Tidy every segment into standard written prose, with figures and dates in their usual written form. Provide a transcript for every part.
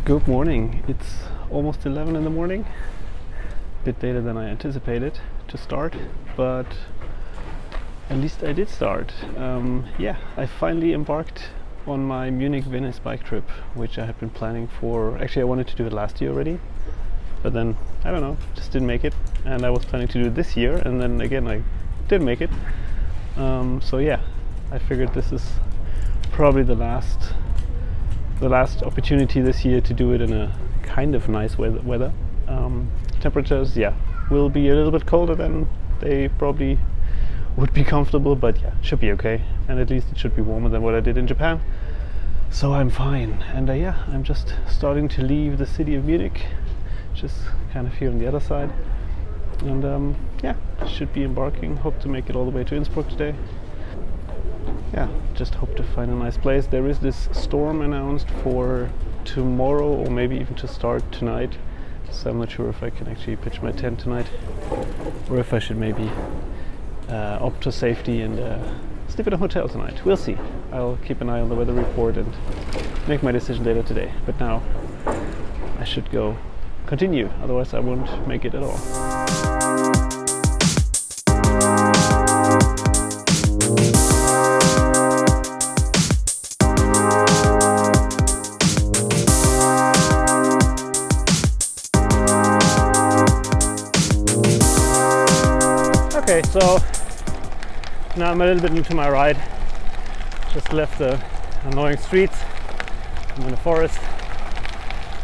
Good morning. It's almost 11 in the morning. A bit later than I anticipated to start, but at least I did start. I finally embarked on my Munich-Venice bike trip, which I had been planning for. Actually, I wanted to do it last year already, but then I don't know, just didn't make it. And I was planning to do it this year, and then again I didn't make it. I figured this is probably the last opportunity this year to do it in a kind of nice weather. Temperatures, will be a little bit colder than they probably would be comfortable, but it should be okay, and at least it should be warmer than what I did in Japan, so I'm fine. And I'm just starting to leave the city of Munich, just kind of here on the other side, and should be embarking. Hope to make it all the way to Innsbruck today. Just hope to find a nice place. There is this storm announced for tomorrow, or maybe even to start tonight, so I'm not sure if I can actually pitch my tent tonight, or if I should maybe opt for safety and sleep at a hotel tonight. We'll see. I'll keep an eye on the weather report and make my decision later today, but now I should go continue, otherwise I won't make it at all. Okay, so now I'm a little bit into my ride. Just left the annoying streets. I'm in the forest,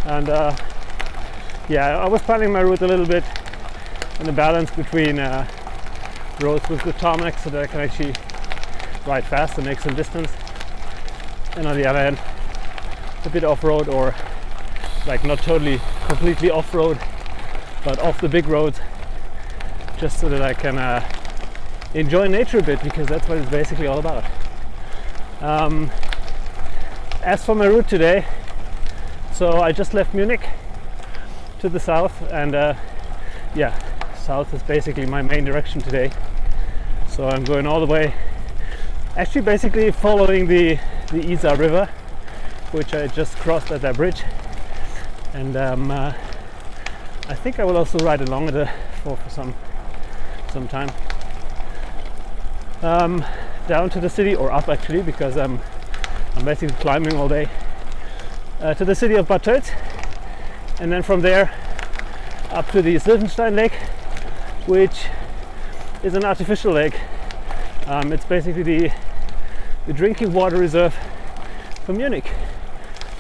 and I was planning my route a little bit in the balance between roads with good tarmac so that I can actually ride fast and make some distance, and on the other hand a bit off-road, or like not totally completely off-road but off the big roads, just so that I can enjoy nature a bit, because that's what it's basically all about. As for my route today, so I just left Munich to the south, and south is basically my main direction today. So I'm going all the way, actually basically following the Isar river, which I just crossed at that bridge, and I think I will also ride along it for some time down to the city, or up actually, because I'm basically climbing all day to the city of Bad Tölz, and then from there up to the Silvenstein Lake, which is an artificial lake. It's basically the drinking water reserve for Munich.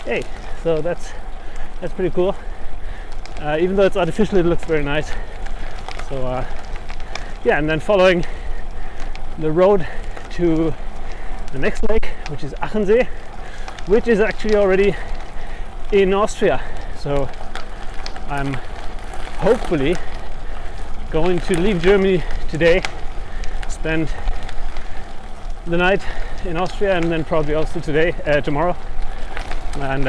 Hey, so that's pretty cool. Even though it's artificial, it looks very nice. So and then following the road to the next lake, which is Achensee, which is actually already in Austria. So I'm hopefully going to leave Germany today, spend the night in Austria, and then probably also tomorrow, and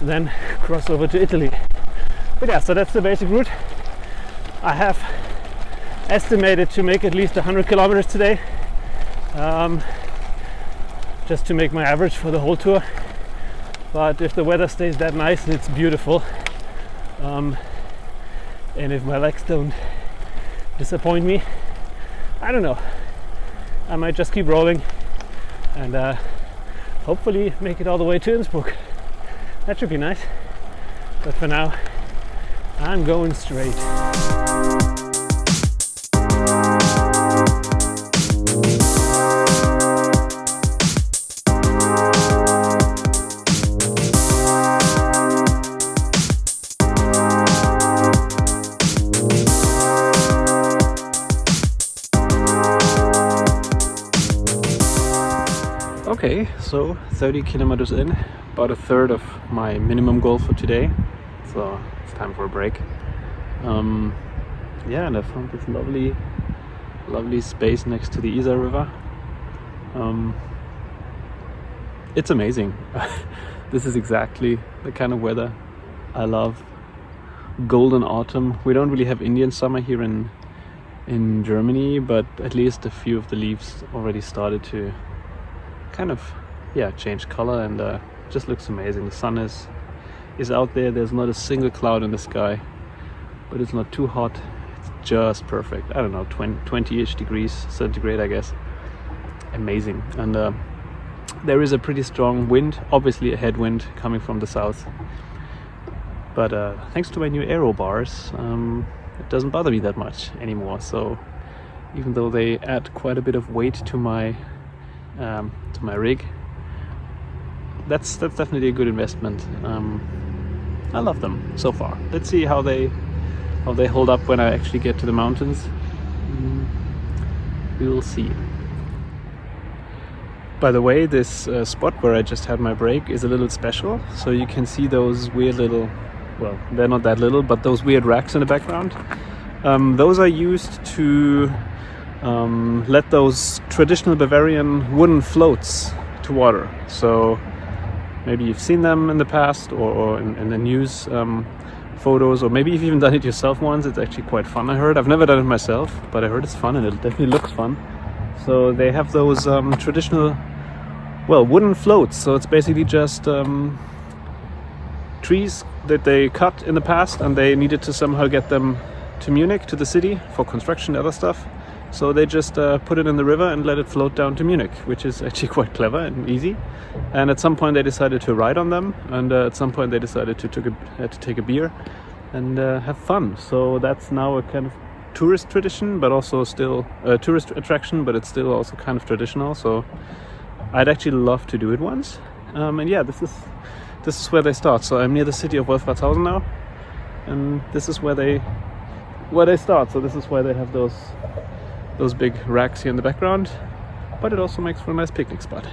then cross over to Italy. But so that's the basic route. I have estimated to make at least 100 kilometers today, just to make my average for the whole tour. But if the weather stays that nice and it's beautiful, and if my legs don't disappoint me, I don't know, I might just keep rolling and hopefully make it all the way to Innsbruck. That should be nice. But for now, I'm going straight. Okay, so 30 kilometers in, about a third of my minimum goal for today, so it's time for a break. And I found this lovely space next to the Isar River. It's amazing. This is exactly the kind of weather I love. Golden autumn. We don't really have Indian summer here in Germany, but at least a few of the leaves already started to kind of change color, and just looks amazing. The sun is is out there. There's not a single cloud in the sky, but it's not too hot. It's just perfect. I don't know, 20-ish degrees centigrade, I guess. Amazing. And there is a pretty strong wind, obviously a headwind coming from the south. But thanks to my new aero bars, it doesn't bother me that much anymore. So even though they add quite a bit of weight to my rig, that's definitely a good investment. I love them so far. Let's see how they hold up when I actually get to the mountains. We will see. By the way, this spot where I just had my break is a little special. So you can see those weird little, well, they're not that little, but those weird racks in the background. Those are used to let those traditional Bavarian wooden floats to water. So maybe you've seen them in the past or in the news photos, or maybe you've even done it yourself once. It's actually quite fun, I heard. I've never done it myself, but I heard it's fun and it definitely looks fun. So they have those traditional, well, wooden floats. So it's basically just trees that they cut in the past, and they needed to somehow get them to Munich, to the city, for construction and other stuff. So they just put it in the river and let it float down to Munich, which is actually quite clever and easy. And at some point they decided to ride on them, and at some point they decided to take a beer and have fun. So that's now a kind of tourist tradition, but also still a tourist attraction, but it's still also kind of traditional. So I'd actually love to do it once. And yeah, this is where they start. So I'm near the city of Wolfratshausen now, and this is where they start. So this is why they have those big racks here in the background, but it also makes for a nice picnic spot.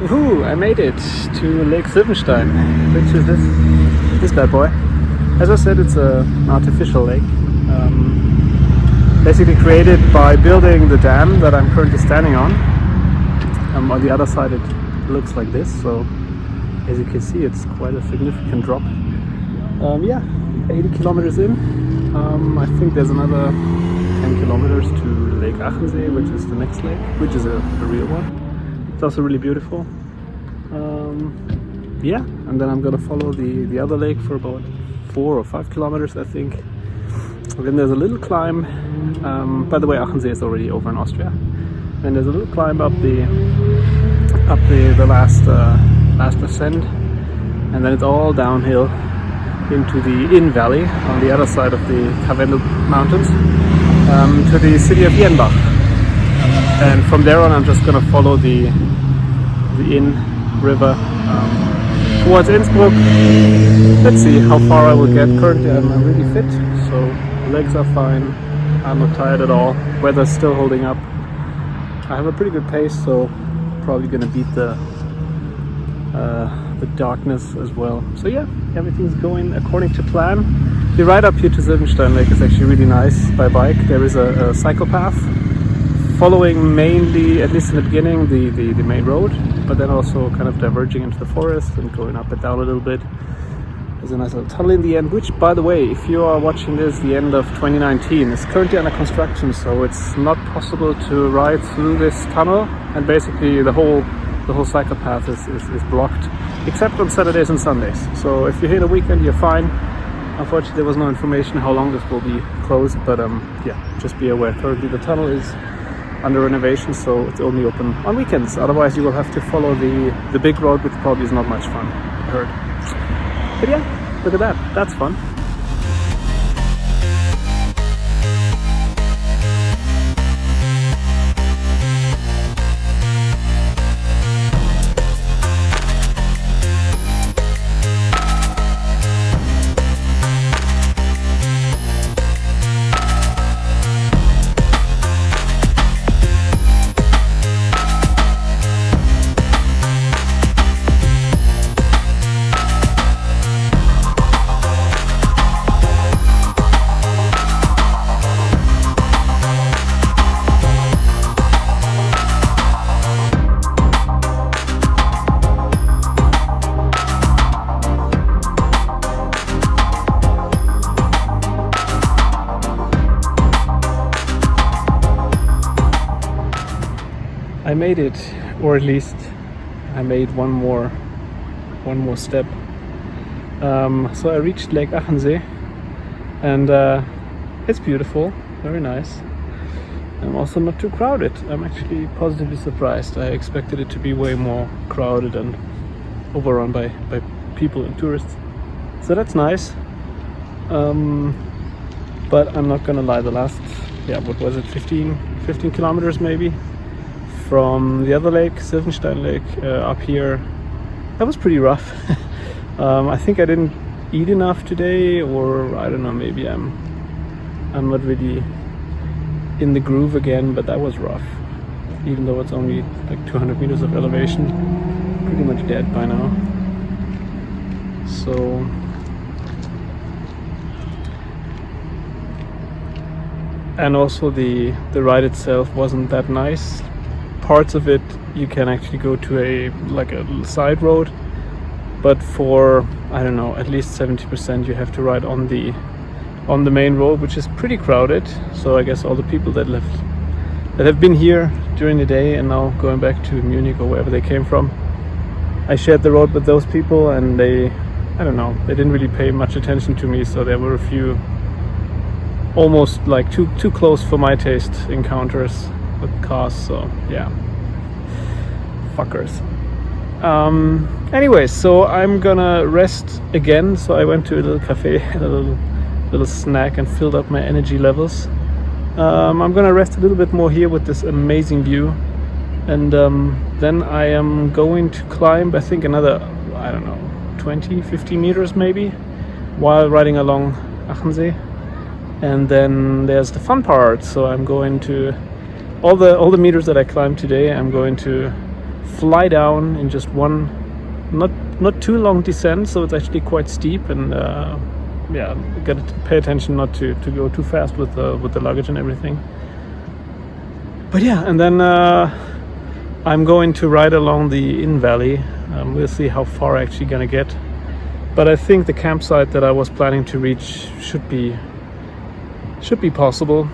Woohoo! I made it to Lake Silvenstein, which is this bad boy. As I said, it's an artificial lake, basically created by building the dam that I'm currently standing on. On the other side it looks like this, so as you can see it's quite a significant drop. Yeah, 80 kilometers in. I think there's another 10 kilometers to Lake Achensee, which is the next lake, which is a real one. It's also really beautiful. Yeah, and then I'm gonna follow the other lake for about 4 or 5 kilometers, I think. And then there's a little climb. By the way, Achensee is already over in Austria. And there's a little climb up the last ascent, and then it's all downhill into the Inn Valley on the other side of the Karwendel Mountains, to the city of Jenbach. And from there on I'm just gonna follow the Inn River towards Innsbruck. Let's see how far I will get. Currently I'm really fit, so legs are fine, I'm not tired at all, weather's still holding up. I have a pretty good pace, so probably gonna beat the darkness as well. So yeah, everything's going according to plan. The ride up here to Sylvenstein Lake is actually really nice by bike. There is a cycle path following mainly, at least in the beginning, the main road, but then also kind of diverging into the forest and going up and down a little bit. There's a nice little tunnel in the end, which, by the way, if you are watching this the end of 2019, is currently under construction, so it's not possible to ride through this tunnel, and basically the whole cycle path is blocked, except on Saturdays and Sundays. So if you're here the weekend, you're fine. Unfortunately, there was no information how long this will be closed, but yeah, just be aware. Currently the tunnel is under renovation, so it's only open on weekends. Otherwise you will have to follow the big road, which probably is not much fun, I heard. But yeah, look at that, that's fun. I made it, or at least I made one more step. So I reached Lake Achensee, and it's beautiful, very nice. I'm also not too crowded. I'm actually positively surprised. I expected it to be way more crowded and overrun by people and tourists. So that's nice. But I'm not gonna lie, the last, what was it, 15 kilometers maybe? From the other lake, Sylvenstein Lake, up here, that was pretty rough. I think I didn't eat enough today, or I don't know, maybe I'm not really in the groove again, but that was rough. Even though it's only like 200 meters of elevation, pretty much dead by now. So and also the ride itself wasn't that nice. Parts of it you can actually go to a side road, but for, I don't know, at least 70% you have to ride on the main road, which is pretty crowded. So I guess all the people that have been here during the day and now going back to Munich or wherever they came from, I shared the road with those people, and they didn't really pay much attention to me. So there were a few almost like too close for my taste encounters with cars. So yeah, fuckers. Anyways, so I'm gonna rest again. So I went to a little cafe, had a little snack, and filled up my energy levels. I'm gonna rest a little bit more here with this amazing view, and then I am going to climb, I think, another, I don't know, 20-50 meters maybe, while riding along Achensee. And then there's the fun part. So I'm going to all the meters that I climbed today, I'm going to fly down in just one not too long descent, so it's actually quite steep, and gotta pay attention not to go too fast with the luggage and everything. But yeah, and then I'm going to ride along the Inn Valley. We'll see how far I'm actually gonna get, but I think the campsite that I was planning to reach should be possible.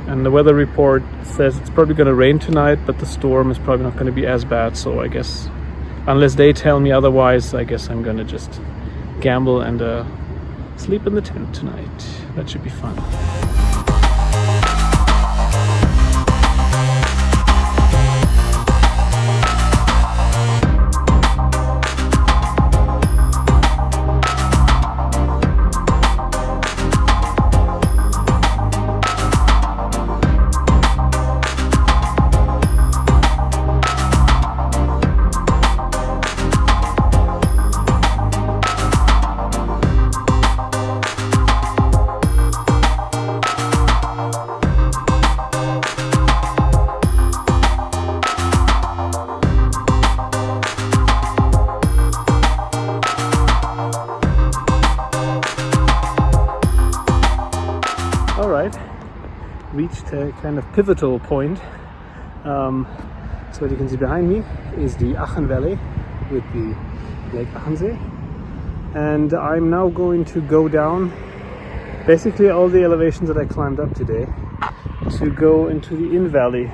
And the weather report says it's probably going to rain tonight, but the storm is probably not going to be as bad. So I guess, unless they tell me otherwise, I guess I'm going to just gamble and sleep in the tent tonight. That should be fun. reached a kind of pivotal point. So what you can see behind me is the Aachen Valley with the Lake Achensee, and I'm now going to go down basically all the elevations that I climbed up today to go into the Inn Valley,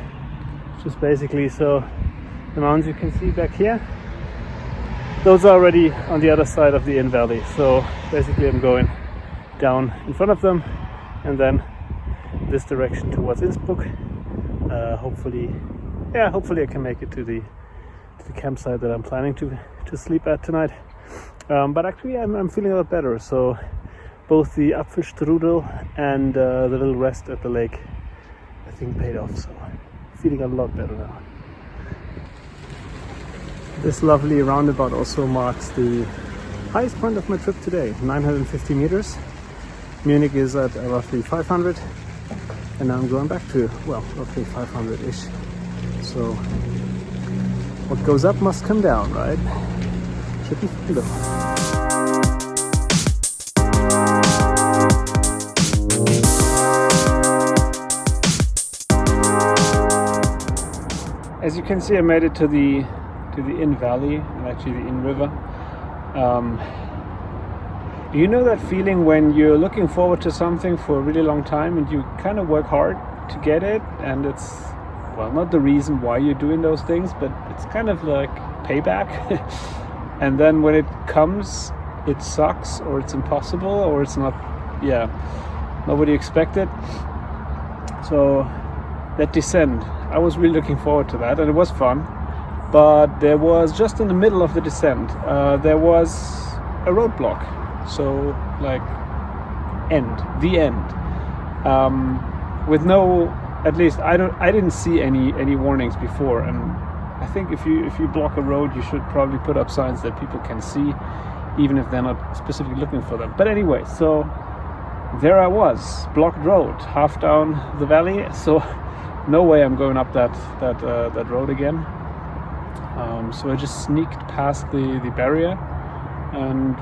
which is basically, so the mountains you can see back here, those are already on the other side of the Inn Valley. So basically I'm going down in front of them and then this direction towards Innsbruck. Hopefully I can make it to the campsite that I'm planning to sleep at tonight. But actually I'm feeling a lot better. So both the Apfelstrudel and the little rest at the lake, I think, paid off. So feeling a lot better now. This lovely roundabout also marks the highest point of my trip today, 950 meters. Munich is at roughly 500, and now I'm going back to, well, roughly 500-ish. So what goes up must come down, right? Should be fun though. As you can see, I made it to the Inn Valley and actually the Inn River. You know that feeling when you're looking forward to something for a really long time and you kind of work hard to get it, and it's, well, not the reason why you're doing those things, but it's kind of like payback. And then when it comes, it sucks, or it's impossible, or it's not, not what you expected. So that descent, I was really looking forward to that, and it was fun. But there was, just in the middle of the descent, there was a roadblock. So like the end. With no, at least I didn't see any warnings before, and I think if you block a road, you should probably put up signs that people can see, even if they're not specifically looking for them. But anyway, so there I was, blocked road, half down the valley. So no way I'm going up that road again. So I just sneaked past the barrier, and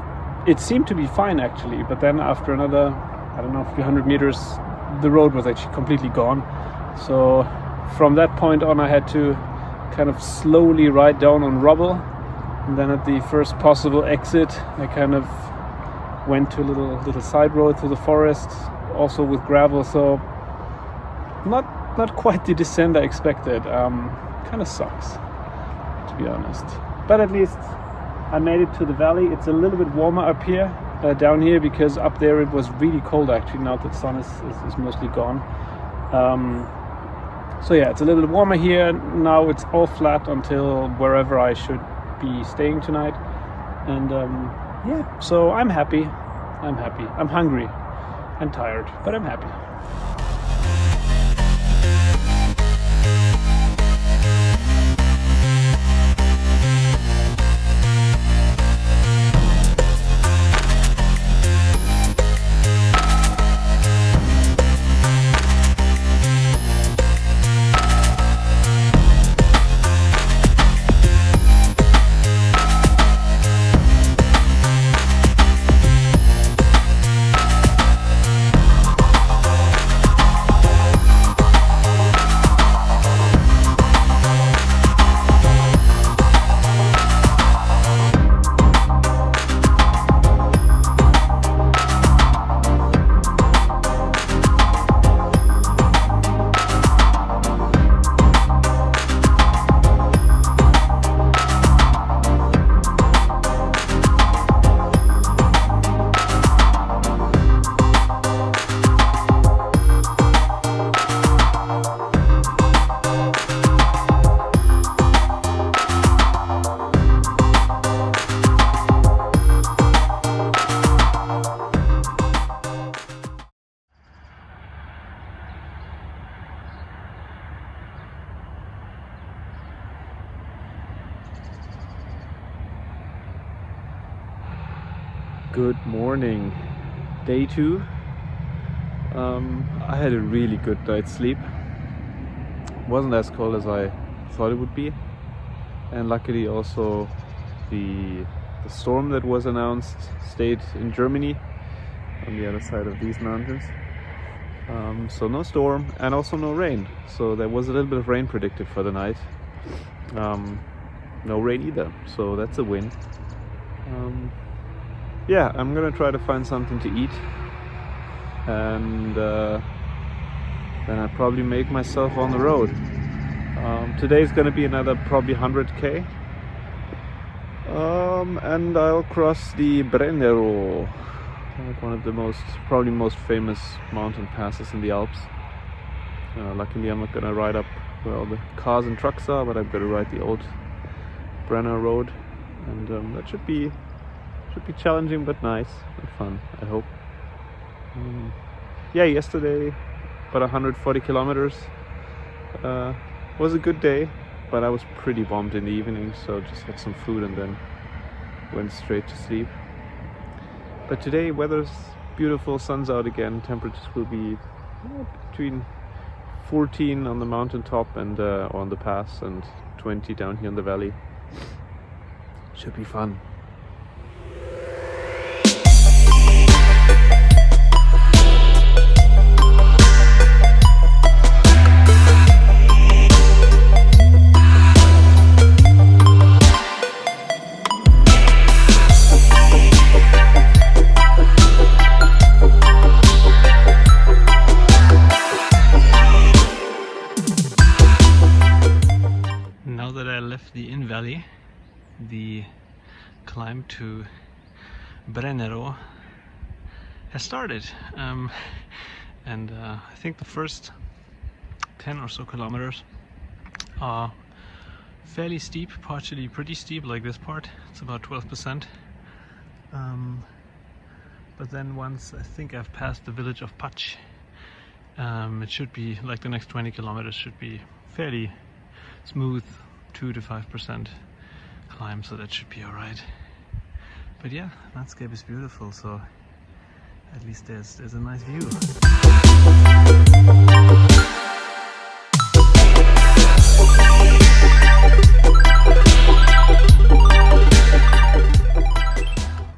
it seemed to be fine actually. But then after another, I don't know, 300 meters, the road was actually completely gone. So from that point on, I had to kind of slowly ride down on rubble, and then at the first possible exit, I kind of went to a little side road through the forest, also with gravel. So not quite the descent I expected. Kind of sucks, to be honest. But at least I made it to the valley. It's a little bit warmer up here, down here, because up there it was really cold actually. Now that the sun is mostly gone. So yeah, it's a little bit warmer here. Now it's all flat until wherever I should be staying tonight. And so I'm happy. I'm hungry and tired, but I'm happy. Good morning. Day 2. I had a really good night's sleep. Wasn't as cold as I thought it would be, and luckily also the storm that was announced stayed in Germany on the other side of these mountains. So no storm and also no rain. So there was a little bit of rain predicted for the night. No rain either, so that's a win. Yeah, I'm gonna try to find something to eat, and then I'll probably make myself on the road. Today's gonna be another probably 100k, and I'll cross the Brennero, like one of the probably most famous mountain passes in the Alps. Luckily I'm not gonna ride up where all the cars and trucks are, but I'm gonna ride the old Brenner road, and that should be challenging but nice and fun, I hope. Yeah, yesterday about 140 kilometers was a good day, but I was pretty bombed in the evening, so just had some food and then went straight to sleep. But today weather's beautiful, sun's out again, temperatures will be between 14 on the mountaintop and on the pass, and 20 down here in the valley. Should be fun. Now that I left the Inn Valley, the climb to Brennero has started, and I think the first 10 or so kilometers are fairly steep, partially pretty steep, like this part. It's about 12%, but then once I think I've passed the village of Patch, it should be like the next 20 kilometers should be fairly smooth, 2 to 5% climb, so that should be all right. But yeah, landscape is beautiful, so at least there's a nice view.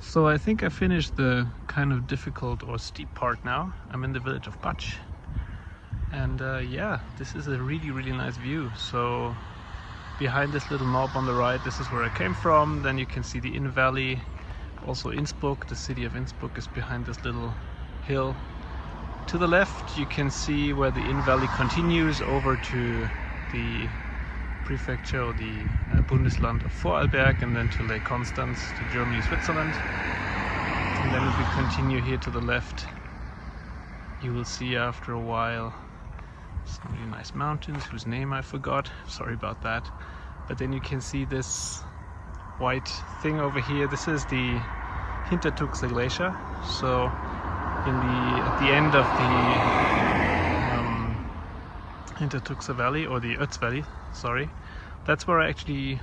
So I think I finished the kind of difficult or steep part now. I'm in the village of Patch, and yeah, this is a really nice view. So behind this little knob on the right, this is where I came from. Then you can see the Inn Valley. Also Innsbruck, the city of Innsbruck, is behind this little hill. To the left you can see where the Inn Valley continues over to the prefecture, or the Bundesland of Vorarlberg, and then to Lake Constance, to Germany, Switzerland. And then if we continue here to the left, you will see after a while some really nice mountains whose name I forgot, sorry about that. But then you can see this white thing over here. This is the Hintertuxer Glacier. So at the end of the Hintertuxer Valley, or the Ötz Valley, sorry, that's where I actually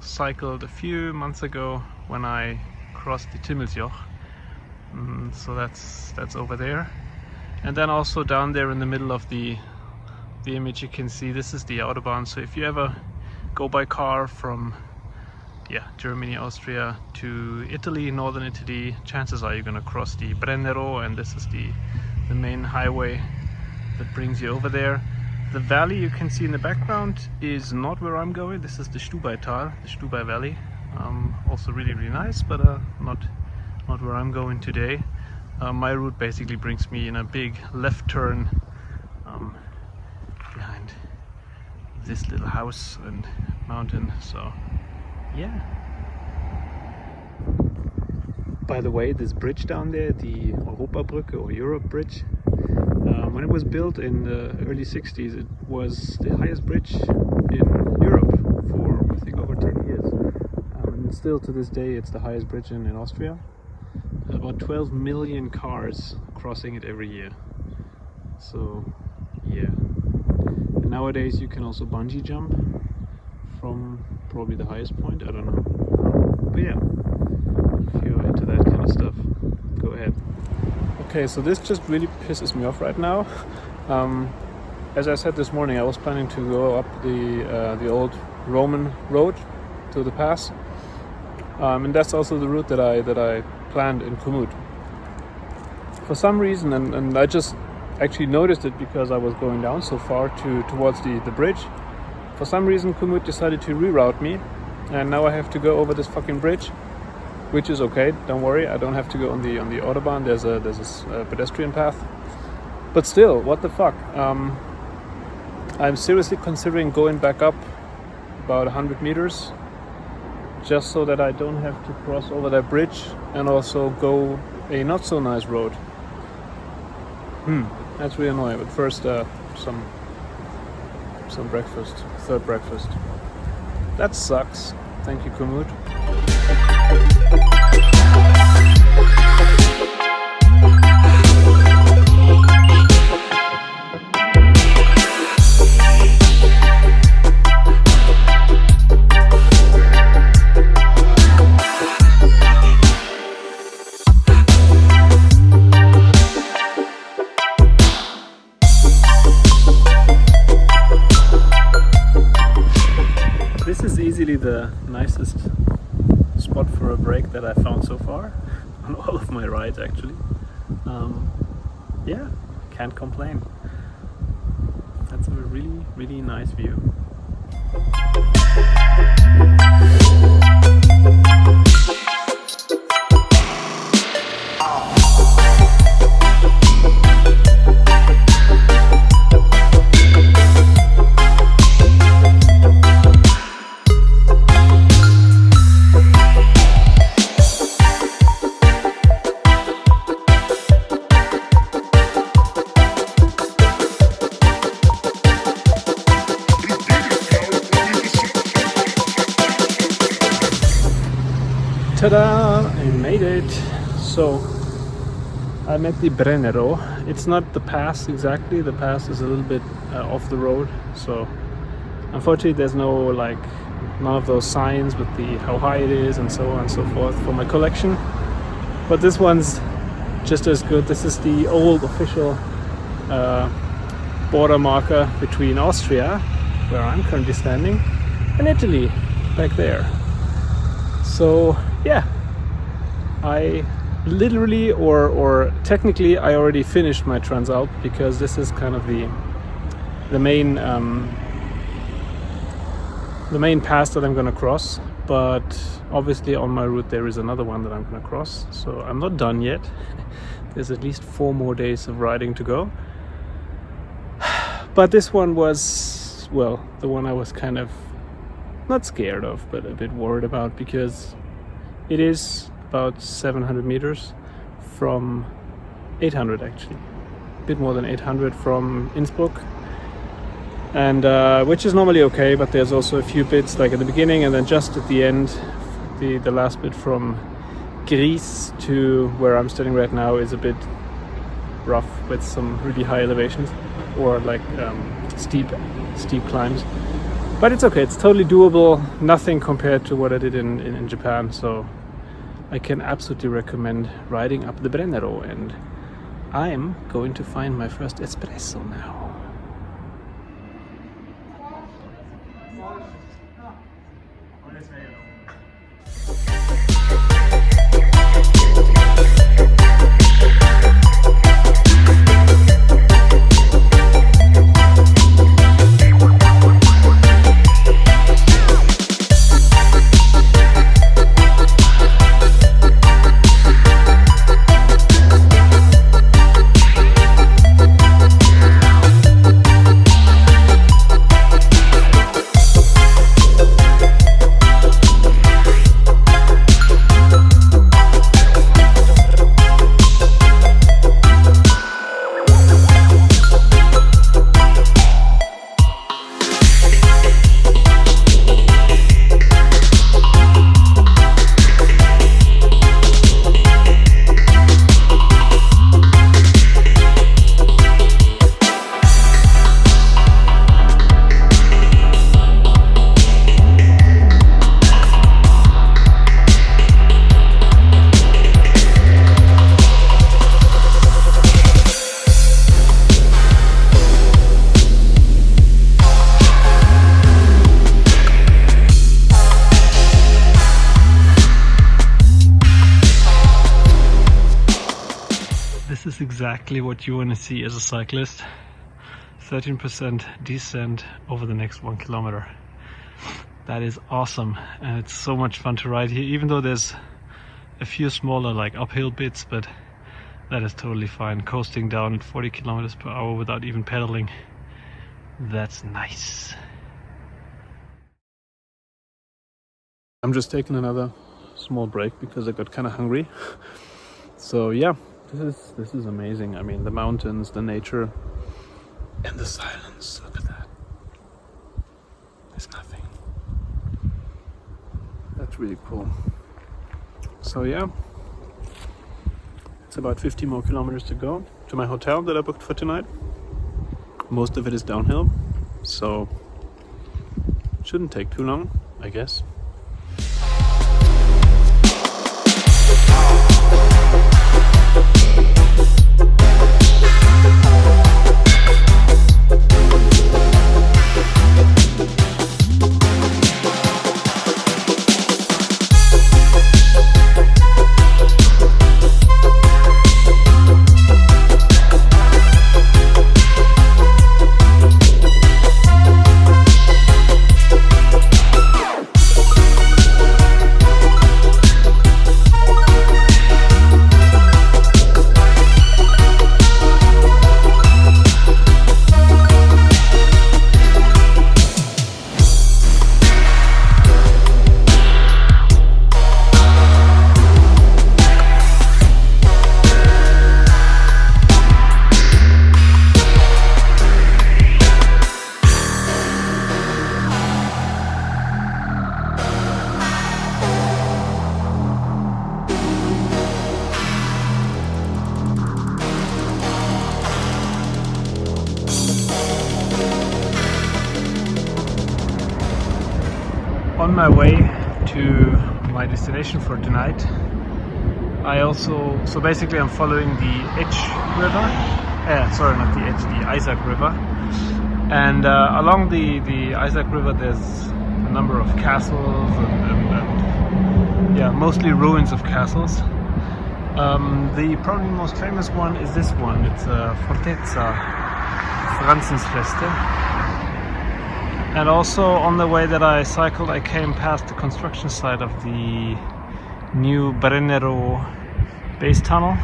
cycled a few months ago when I crossed the Timmelsjoch. So that's over there. And then also down there in the middle of the image you can see this is the Autobahn. So if you ever go by car from Germany, Austria to Italy, northern Italy, chances are you're going to cross the Brennero, and this is the main highway that brings you over there. The valley you can see in the background is not where I'm going. This is the Stubaital, the Stubai Valley. Also really nice, but not where I'm going today. My route basically brings me in a big left turn behind this little house and mountain. So yeah. By the way, this bridge down there, the Europabrücke or Europe Bridge, when it was built in the early 60s, it was the highest bridge in Europe for I think over 10 years. And still to this day it's the highest bridge in Austria. About 12 million cars crossing it every year. So yeah. And nowadays you can also bungee jump from probably the highest point, I don't know. But yeah, if you're into that kind of stuff, go ahead. Okay, so this just really pisses me off right now. As I said this morning, I was planning to go up the old Roman road to the pass, and that's also the route that I planned in Komoot. For some reason, and I just actually noticed it because I was going down so far towards the bridge. For some reason Komoot decided to reroute me, and now I have to go over this fucking bridge, which is okay, don't worry, I don't have to go on the Autobahn, there's a pedestrian path. But still, what the fuck? I'm seriously considering going back up about 100 meters just so that I don't have to cross over that bridge and also go a not so nice road. That's really annoying. But first, some breakfast, third breakfast. That sucks. Thank you, Komoot. This is easily the nicest spot for a break that I found so far on all of my rides, actually. Yeah, can't complain. That's a really, really nice view. Ta-da! I made it! So, I'm at the Brennero. It's not the pass exactly, the pass is a little bit off the road, so unfortunately there's no none of those signs with the how high it is and so on and so forth for my collection. But this one's just as good. This is the old official border marker between Austria, where I'm currently standing, and Italy, back there. So yeah, I literally or technically I already finished my Transalp, because this is kind of the main pass that I'm gonna cross. But obviously on my route there is another one that I'm gonna cross, so I'm not done yet. There's at least 4 more days of riding to go. But this one was, well, the one I was kind of not scared of, but a bit worried about, because it is about 700 meters from 800, actually a bit more than 800 from Innsbruck, and which is normally okay, but there's also a few bits like at the beginning and then just at the end. The last bit from Gries to where I'm standing right now is a bit rough with some really high elevations or steep climbs. But it's okay, it's totally doable, nothing compared to what I did in Japan, so I can absolutely recommend riding up the Brennero, and I'm going to find my first espresso now. is exactly what you want to see as a cyclist. 13% descent over the next 1 kilometer. That is awesome, and it's so much fun to ride here, even though there's a few smaller like uphill bits, but that is totally fine. Coasting down at 40 kilometers per hour without even pedaling. That's nice. I'm just taking another small break because I got kind of hungry. So yeah, this is amazing. I mean, the mountains, the nature, and the silence. Look at that. There's nothing. That's really cool. So yeah, it's about 50 more kilometers to go to my hotel that I booked for tonight. Most of it is downhill, so it shouldn't take too long, I guess. On my way to my destination for tonight, so basically I'm following the Etsch River, sorry, not the Etsch, the Isaac River, and along the Isaac River there's a number of castles and yeah, mostly ruins of castles. The probably most famous one is this one. It's Fortezza Franzensfeste. And also on the way that I cycled, I came past the construction site of the new Brennero base tunnel.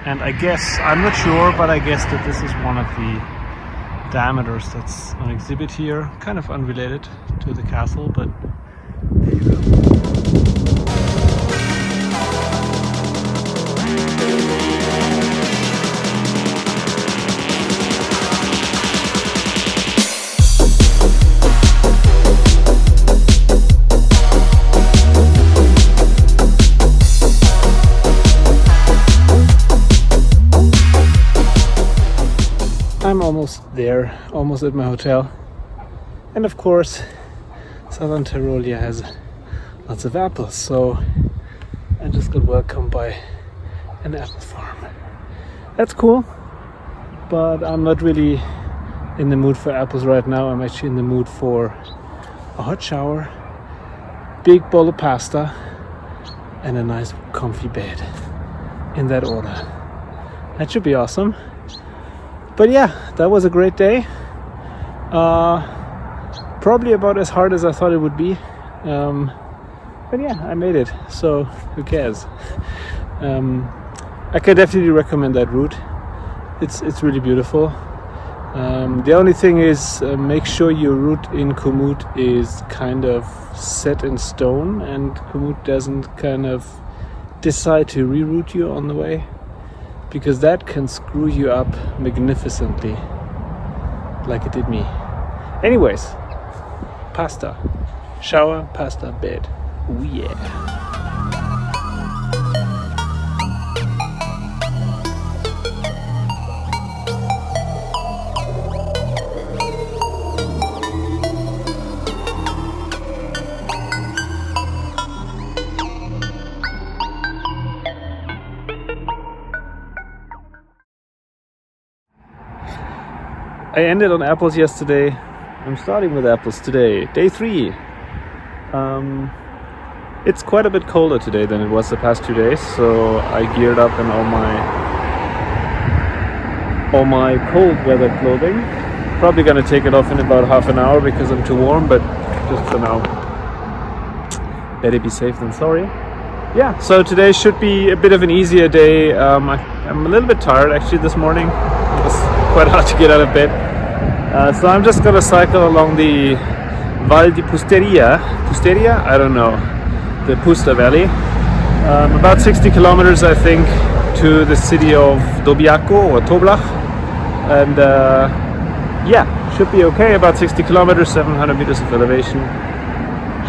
And I guess, I'm not sure, but I guess that this is one of the diameters that's on exhibit here. Kind of unrelated to the castle, but there you go. I'm almost there, almost at my hotel, and of course Southern Tyrolia has lots of apples, so I just got welcomed by an apple farm. That's cool, but I'm not really in the mood for apples right now. I'm actually in the mood for a hot shower, big bowl of pasta, and a nice comfy bed, in that order. That should be awesome. But yeah, that was a great day. Probably about as hard as I thought it would be. But yeah, I made it, so who cares? I can definitely recommend that route. It's really beautiful. The only thing is, make sure your route in Komoot is kind of set in stone and Komoot doesn't kind of decide to reroute you on the way, because that can screw you up magnificently, like it did me. Anyways, pasta, shower, pasta, bed. Oh yeah. I ended on apples yesterday. I'm starting with apples today, day 3. It's quite a bit colder today than it was the past 2 days, so I geared up in all my all my cold weather clothing. Probably gonna take it off in about half an hour because I'm too warm, but just for now, better be safe than sorry. Yeah, so today should be a bit of an easier day. I'm a little bit tired actually this morning. It was quite hard to get out of bed. So I'm just gonna cycle along the Val di Pusteria, I don't know, the Pusta Valley. About 60 kilometers I think to the city of Dobbiaco or Toblach. And yeah, should be okay, about 60 kilometers, 700 meters of elevation.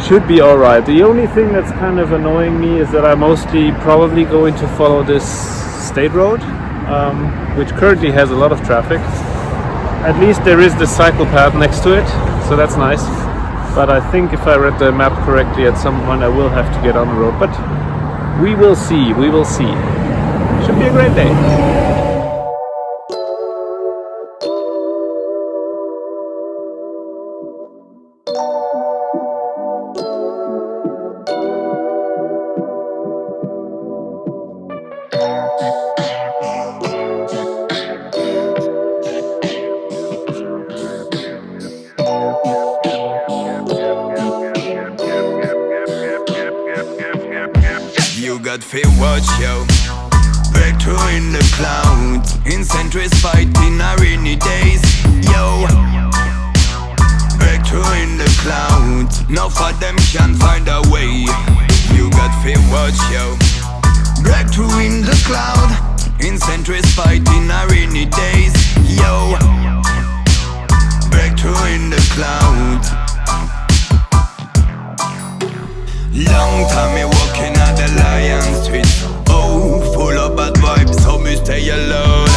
Should be alright. The only thing that's kind of annoying me is that I'm mostly probably going to follow this state road, which currently has a lot of traffic. At least there is the cycle path next to it, so that's nice. But I think if I read the map correctly, at some point I will have to get on the road. But we will see, we will see. Should be a great day. Watch yo, breakthrough in the clouds, in centuries fighting our rainy days. Yo, breakthrough in the clouds, none of them can find a way. You got fear, watch yo, breakthrough in the cloud, in centuries fighting our rainy days. Yo, breakthrough in the clouds. Long time me walking at the Lion Street. Oh, full of bad vibes, so me stay alone.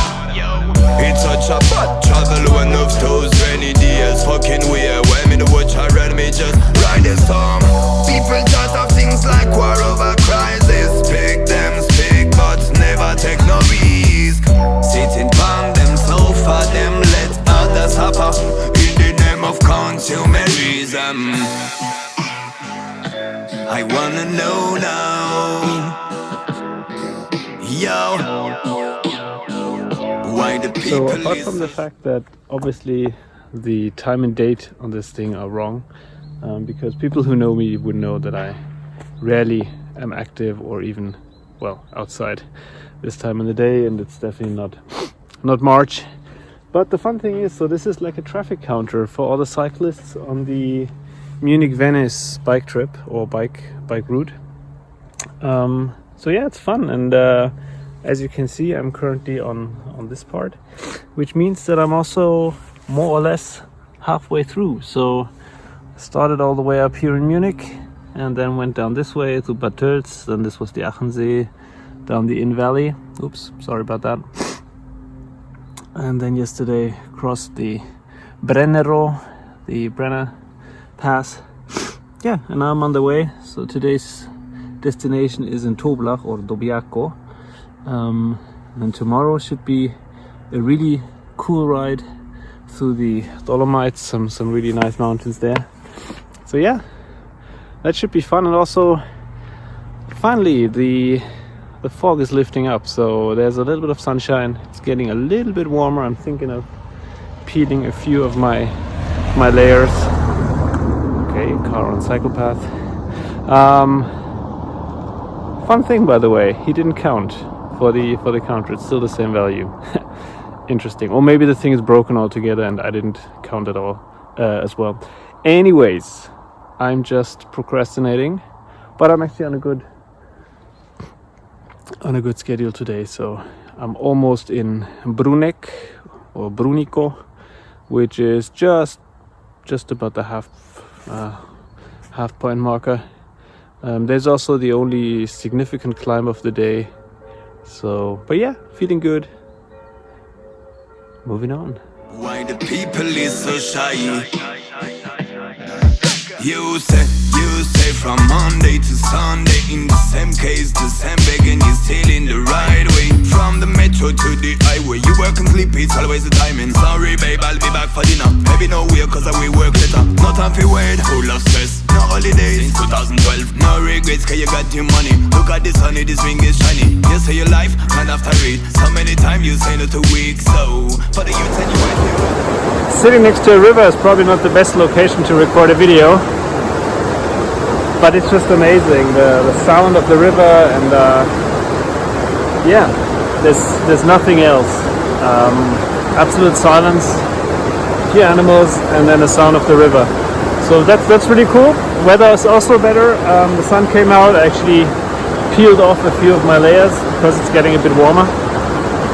It's such a bad travel when of those rainy days. Fucking weird, when me the watch I read me just ride the storm. People thought of things like war over crisis. Speak, but never take no risk. Sitting on them sofa, them let others suffer in the name of consumerism. I wanna know now, yo, why the people. So apart from the fact that obviously the time and date on this thing are wrong, because people who know me would know that I rarely am active or even, well, outside this time of the day, and it's definitely not March. But the fun thing is, so this is like a traffic counter for all the cyclists on the Munich-Venice bike trip or bike route. So yeah, it's fun, and as you can see, I'm currently on this part, which means that I'm also more or less halfway through. So I started all the way up here in Munich and then went down this way to Bad Tölz, then this was the Achensee, down the Inn Valley. Oops, sorry about that. And then yesterday crossed the Brennero, the Brenner Pass. Yeah, and now I'm on the way. So today's destination is in Toblach or Dobbiaco. And tomorrow should be a really cool ride through the Dolomites, some really nice mountains there. So yeah, that should be fun. And also, finally, the fog is lifting up, so there's a little bit of sunshine. It's getting a little bit warmer. I'm thinking of peeling a few of my layers. Okay, car on cycle path. Fun thing, by the way, he didn't count for the counter. It's still the same value. Interesting. Or maybe the thing is broken altogether and I didn't count at all as well. Anyways, I'm just procrastinating, but I'm actually on a good schedule today. So I'm almost in Bruneck or Brunico, which is just about the half point marker. There's also the only significant climb of the day. So, but yeah, feeling good. Moving on. Why the people is so shy? You say from Monday to Sunday, in the same case, the same begging, you still in the right way. From the metro to the highway, you work and sleep, it's always the timing. Sorry babe, I'll be back for dinner. Maybe no way, cause I will work later. No time for wait, full of stress, no holidays. Since 2012, no regrets, cause you got your money. Look at the sun, this ring is shiny. You say your life, man after it. So many times you say not a week. So, for the youth and you Sitting next to a river is probably not the best location to record a video, but it's just amazing, the sound of the river, and yeah, there's nothing else. Absolute silence, few animals, and then the sound of the river. So that's really cool. Weather is also better. The sun came out. I actually peeled off a few of my layers because it's getting a bit warmer.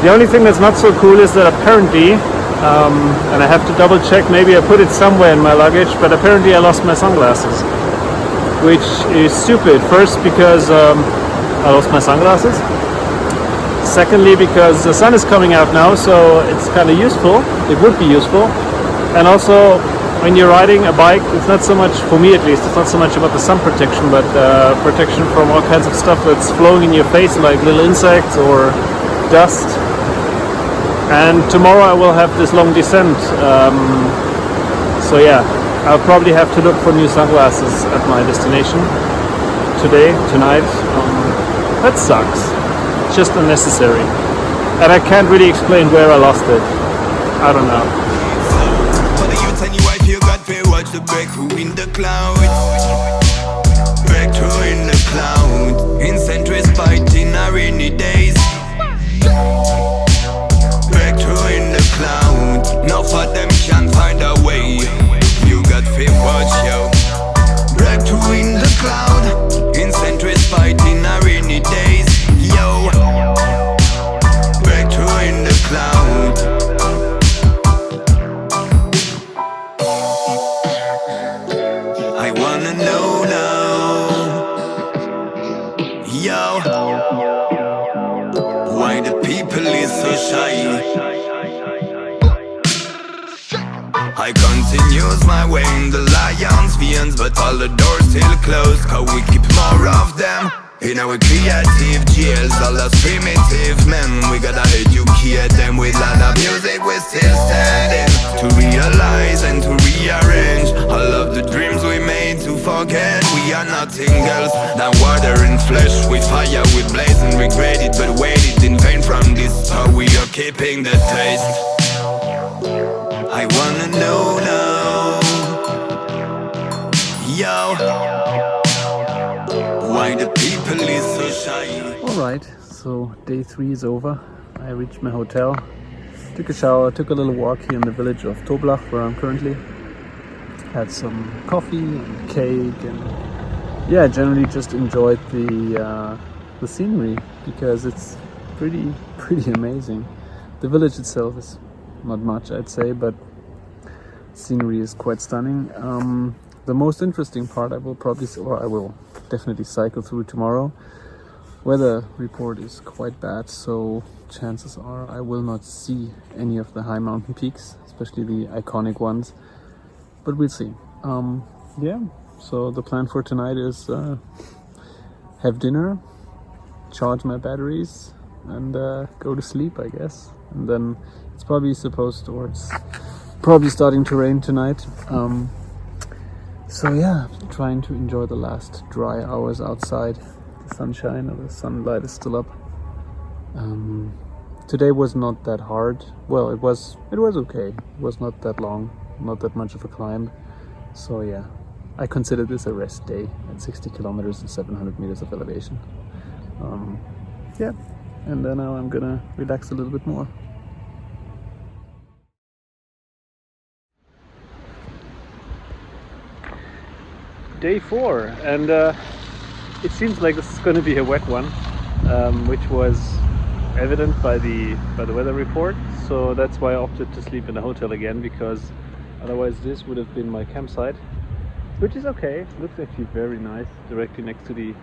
The only thing that's not so cool is that apparently, and I have to double check, maybe I put it somewhere in my luggage, but apparently I lost my sunglasses, which is stupid. First, because I lost my sunglasses. Secondly, because the sun is coming out now, so it's kind of useful. It would be useful. And also, when you're riding a bike, it's not so much, for me at least, it's not so much about the sun protection, but protection from all kinds of stuff that's flowing in your face, like little insects or dust. And tomorrow I will have this long descent. So yeah, I'll probably have to look for new sunglasses at my destination today, tonight. That sucks. It's just unnecessary. And I can't really explain where I lost it. I don't know. For the youth and your wife, you got to watch the breakthrough in the clouds. Breakthrough in the clouds. In centuries fighting our rainy days. Breakthrough in the clouds. None of them can find a way. You got to watch, yo. Breakthrough in the cloud. In centuries fighting our rainy days. Yo. Breakthrough in the cloud. I wanna know now. Yo. Why the people is so shy? I continues my way in the lion's veins, but all the doors still closed, cause we keep more of them in our creative jails. All those primitive men, we gotta educate them with lot of music. We're still standing to realize and to rearrange all of the dreams we made to forget. We are nothing else than water and flesh. We fire, we blaze and regret it, but waited in vain from this. So we are keeping the taste. I wanna know now, yo, why the people is so shy. Alright, so day 3 is over. I reached my hotel, took a shower, took a little walk here in the village of Toblach, where I'm currently. Had some coffee and cake, and yeah, generally just enjoyed the scenery, because it's pretty amazing. The village itself is not much, I'd say, but scenery is quite stunning. The most interesting part I will definitely cycle through tomorrow. Weather report is quite bad, so chances are I will not see any of the high mountain peaks, especially the iconic ones, but we'll see. Yeah, so the plan for tonight is have dinner, charge my batteries, and go to sleep, I guess. And then it's probably starting to rain tonight. So yeah, trying to enjoy the last dry hours outside. The sunshine or the sunlight is still up. Today was not that hard. Well, it was okay. It was not that long, not that much of a climb. So yeah, I consider this a rest day at 60 kilometers and 700 meters of elevation. Yeah, and then now I'm gonna relax a little bit more. Day 4, and it seems like this is going to be a wet one, which was evident by the weather report. So that's why I opted to sleep in a hotel again, because otherwise this would have been my campsite, which is okay. It looks actually very nice, directly next to the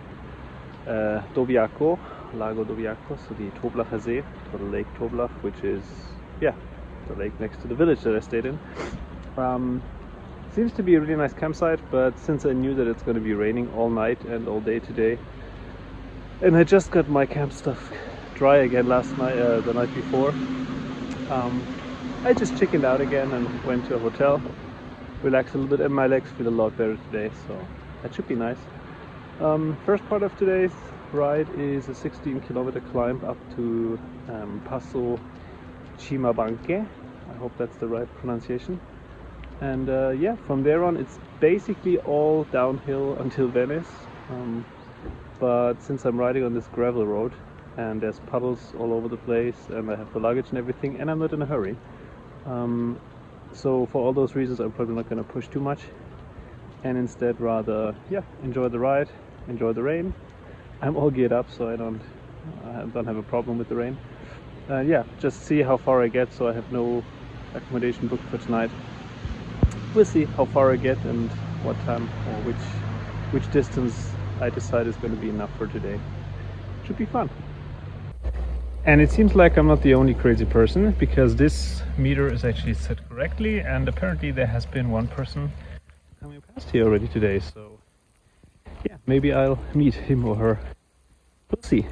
Dobbiaco, Lago Dobbiaco, so the Toblach See, or the Lake Toblach, which is, yeah, the lake next to the village that I stayed in. Seems to be a really nice campsite, but since I knew that it's going to be raining all night and all day today, and I just got my camp stuff dry again last night, the night before, I just chickened out again and went to a hotel, relaxed a little bit, and my legs feel a lot better today, so that should be nice. First part of today's ride is a 16-kilometer climb up to Passo Cimabanque. I hope that's the right pronunciation. And yeah, from there on it's basically all downhill until Venice. But since I'm riding on this gravel road and there's puddles all over the place and I have the luggage and everything and I'm not in a hurry, so for all those reasons I'm probably not going to push too much and instead rather enjoy the ride, enjoy the rain. I'm all geared up, so I don't have a problem with the rain. Yeah, just see how far I get, so I have no accommodation booked for tonight. We'll see how far I get and what time or which distance I decide is going to be enough for today. Should be fun. And it seems like I'm not the only crazy person, because this meter is actually set correctly and apparently there has been one person coming past here already today, so yeah, maybe I'll meet him or her. We'll see.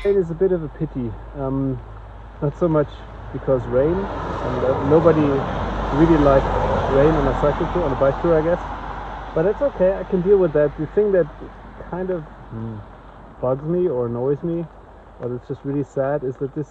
It is a bit of a pity, not so much because rain, and nobody really likes rain on a cycle tour, on a bike tour I guess, but it's okay, I can deal with that. The thing that kind of bugs me or annoys me, or it's just really sad, is that this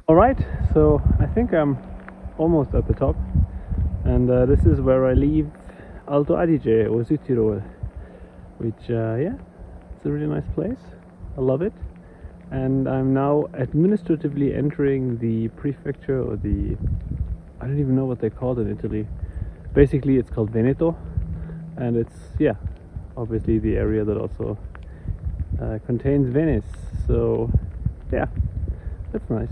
Alright, so I think I'm almost at the top, and this is where I leave Alto Adige or Südtirol, which yeah, it's a really nice place. I love it, and I'm now administratively entering the prefecture, or the, I don't even know what they call it in Italy. Basically it's called Veneto, and it's, yeah, obviously the area that also contains Venice, so yeah, that's nice.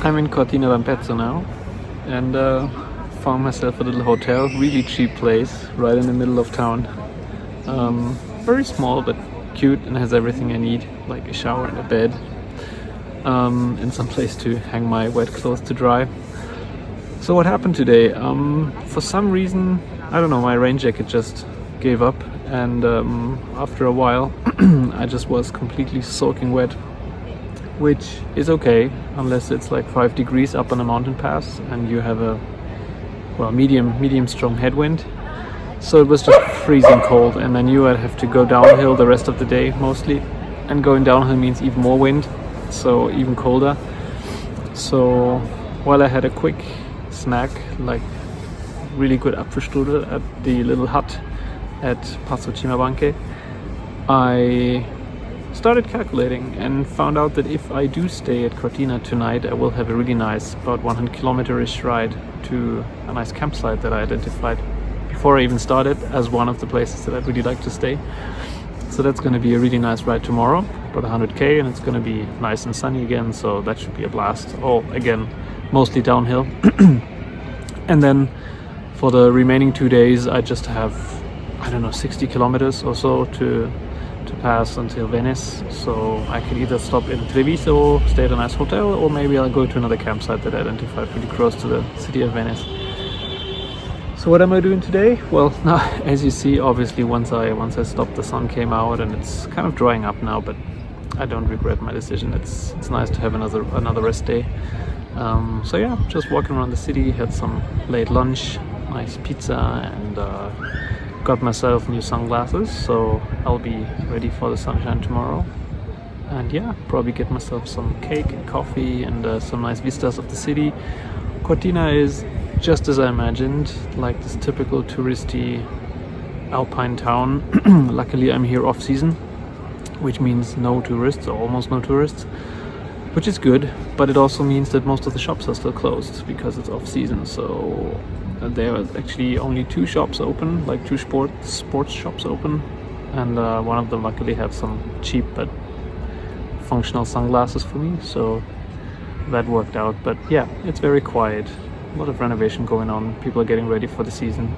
I'm in Cortina now, and found myself a little hotel, really cheap place, right in the middle of town. very small but cute and has everything I need, like a shower and a bed, and some place to hang my wet clothes to dry. So what happened today? For some reason, I don't know, my rain jacket just gave up, and after a while I just was completely soaking wet, which is okay unless it's like 5 degrees up on a mountain pass and you have a medium strong headwind. So it was just freezing cold, and I knew I'd have to go downhill the rest of the day mostly, and going downhill means even more wind, so even colder. So while I had a quick snack, like really good Apfelstrudel at the little hut at Passo Cimabanche, I started calculating and found out that if I do stay at Cortina tonight, I will have a really nice, about 100 kilometer-ish ride to a nice campsite that I identified before I even started as one of the places that I'd really like to stay. So that's going to be a really nice ride tomorrow, about 100k, and it's going to be nice and sunny again, so that should be a blast. Oh, again, mostly downhill. And then for the remaining 2 days, I just have, I don't know, 60 kilometers or so to pass until Venice. So I could either stop in Treviso, stay at a nice hotel, or maybe I'll go to another campsite that I identified pretty close to the city of Venice. So what am I doing today? Well, now, as you see, obviously once I stopped, the sun came out and it's kind of drying up now, but I don't regret my decision. It's nice to have another rest day. So yeah, just walking around the city, had some late lunch, nice pizza, and got myself new sunglasses, so I'll be ready for the sunshine tomorrow. And yeah, probably get myself some cake and coffee and some nice vistas of the city. Cortina is just as I imagined, like this typical touristy alpine town. Luckily I'm here off season, which means no tourists, or almost no tourists, which is good, but it also means that most of the shops are still closed because it's off season. So there are actually only 2 shops open, like 2 sports shops open, and one of them luckily have some cheap but functional sunglasses for me, so that worked out. But yeah, it's very quiet, a lot of renovation going on, people are getting ready for the season.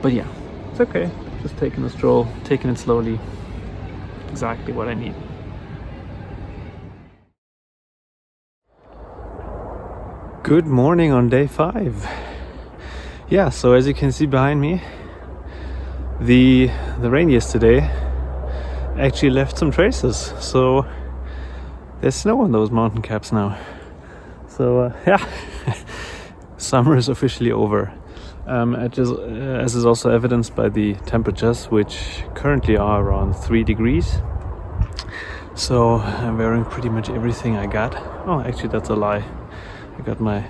But yeah, it's okay, just taking a stroll, taking it slowly, exactly what I need. Good morning on day 5. Yeah, so as you can see behind me, the rain yesterday actually left some traces, so there's snow on those mountain caps now. So yeah, summer is officially over, as is also evidenced by the temperatures, which currently are around 3 degrees. So I'm wearing pretty much everything I got. Oh, actually that's a lie. I got my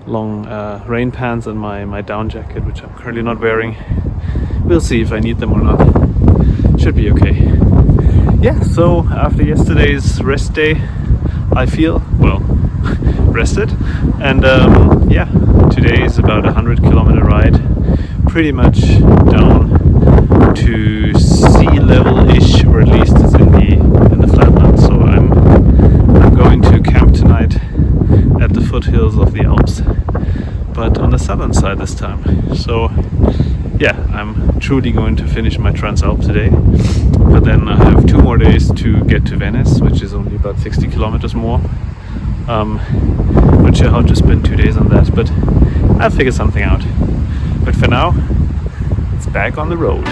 long rain pants and my down jacket, which I'm currently not wearing. We'll see if I need them or not. Should be okay. Yeah, so after yesterday's rest day, I feel, well, rested. And yeah, today is about 100 kilometer ride, pretty much down to sea level-ish, or at least it's in the flatlands. So I'm going to camp tonight at the foothills of the Alps, but on the southern side this time. So yeah, I'm truly going to finish my Transalp today, but then I have 2 more days to get to Venice, which is only about 60 kilometers more. Not sure how to spend 2 days on that, but I'll figure something out. But for now, it's back on the road.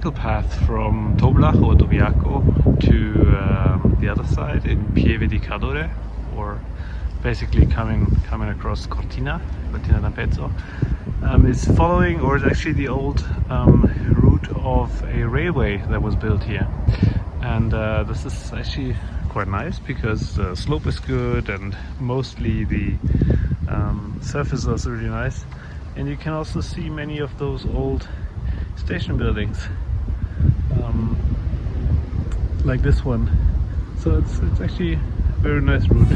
cycle path from Toblach or Dobbiaco to the other side in Pieve di Cadore, or basically coming across Cortina d'Ampezzo. It's following, or it's actually the old route of a railway that was built here. And this is actually quite nice because the slope is good and mostly the surface is also really nice. And you can also see many of those old station buildings, like this one. So it's actually a very nice route.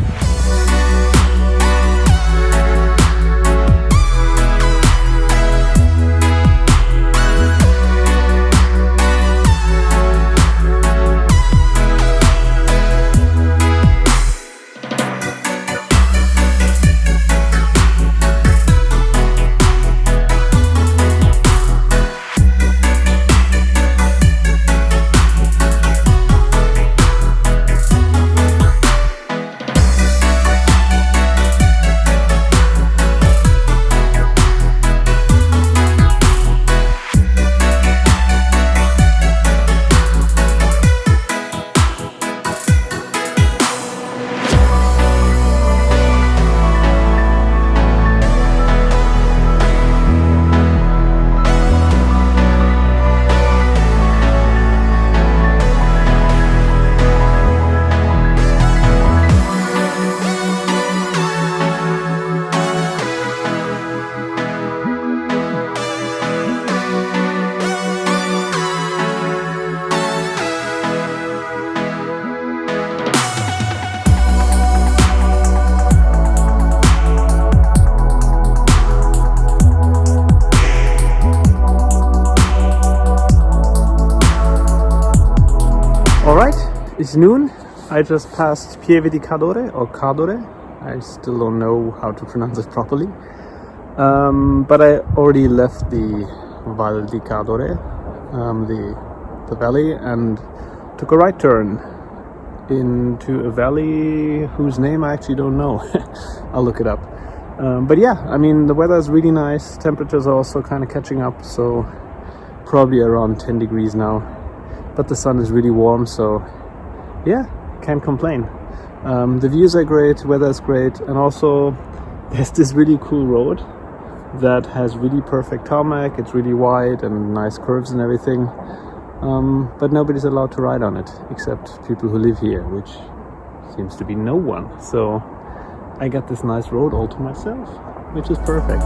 It's noon. I just passed Pieve di Cadore or Cadore. I still don't know how to pronounce it properly. But I already left the Val di Cadore, the valley, and took a right turn into a valley whose name I actually don't know. I'll look it up. But yeah, I mean, the weather is really nice. Temperatures are also kind of catching up, so probably around 10 degrees now. But the sun is really warm, so yeah, can't complain. The views are great, weather is great, and also there's this really cool road that has really perfect tarmac. It's really wide and nice curves and everything, but nobody's allowed to ride on it except people who live here, which seems to be no one. So I got this nice road all to myself, which is perfect.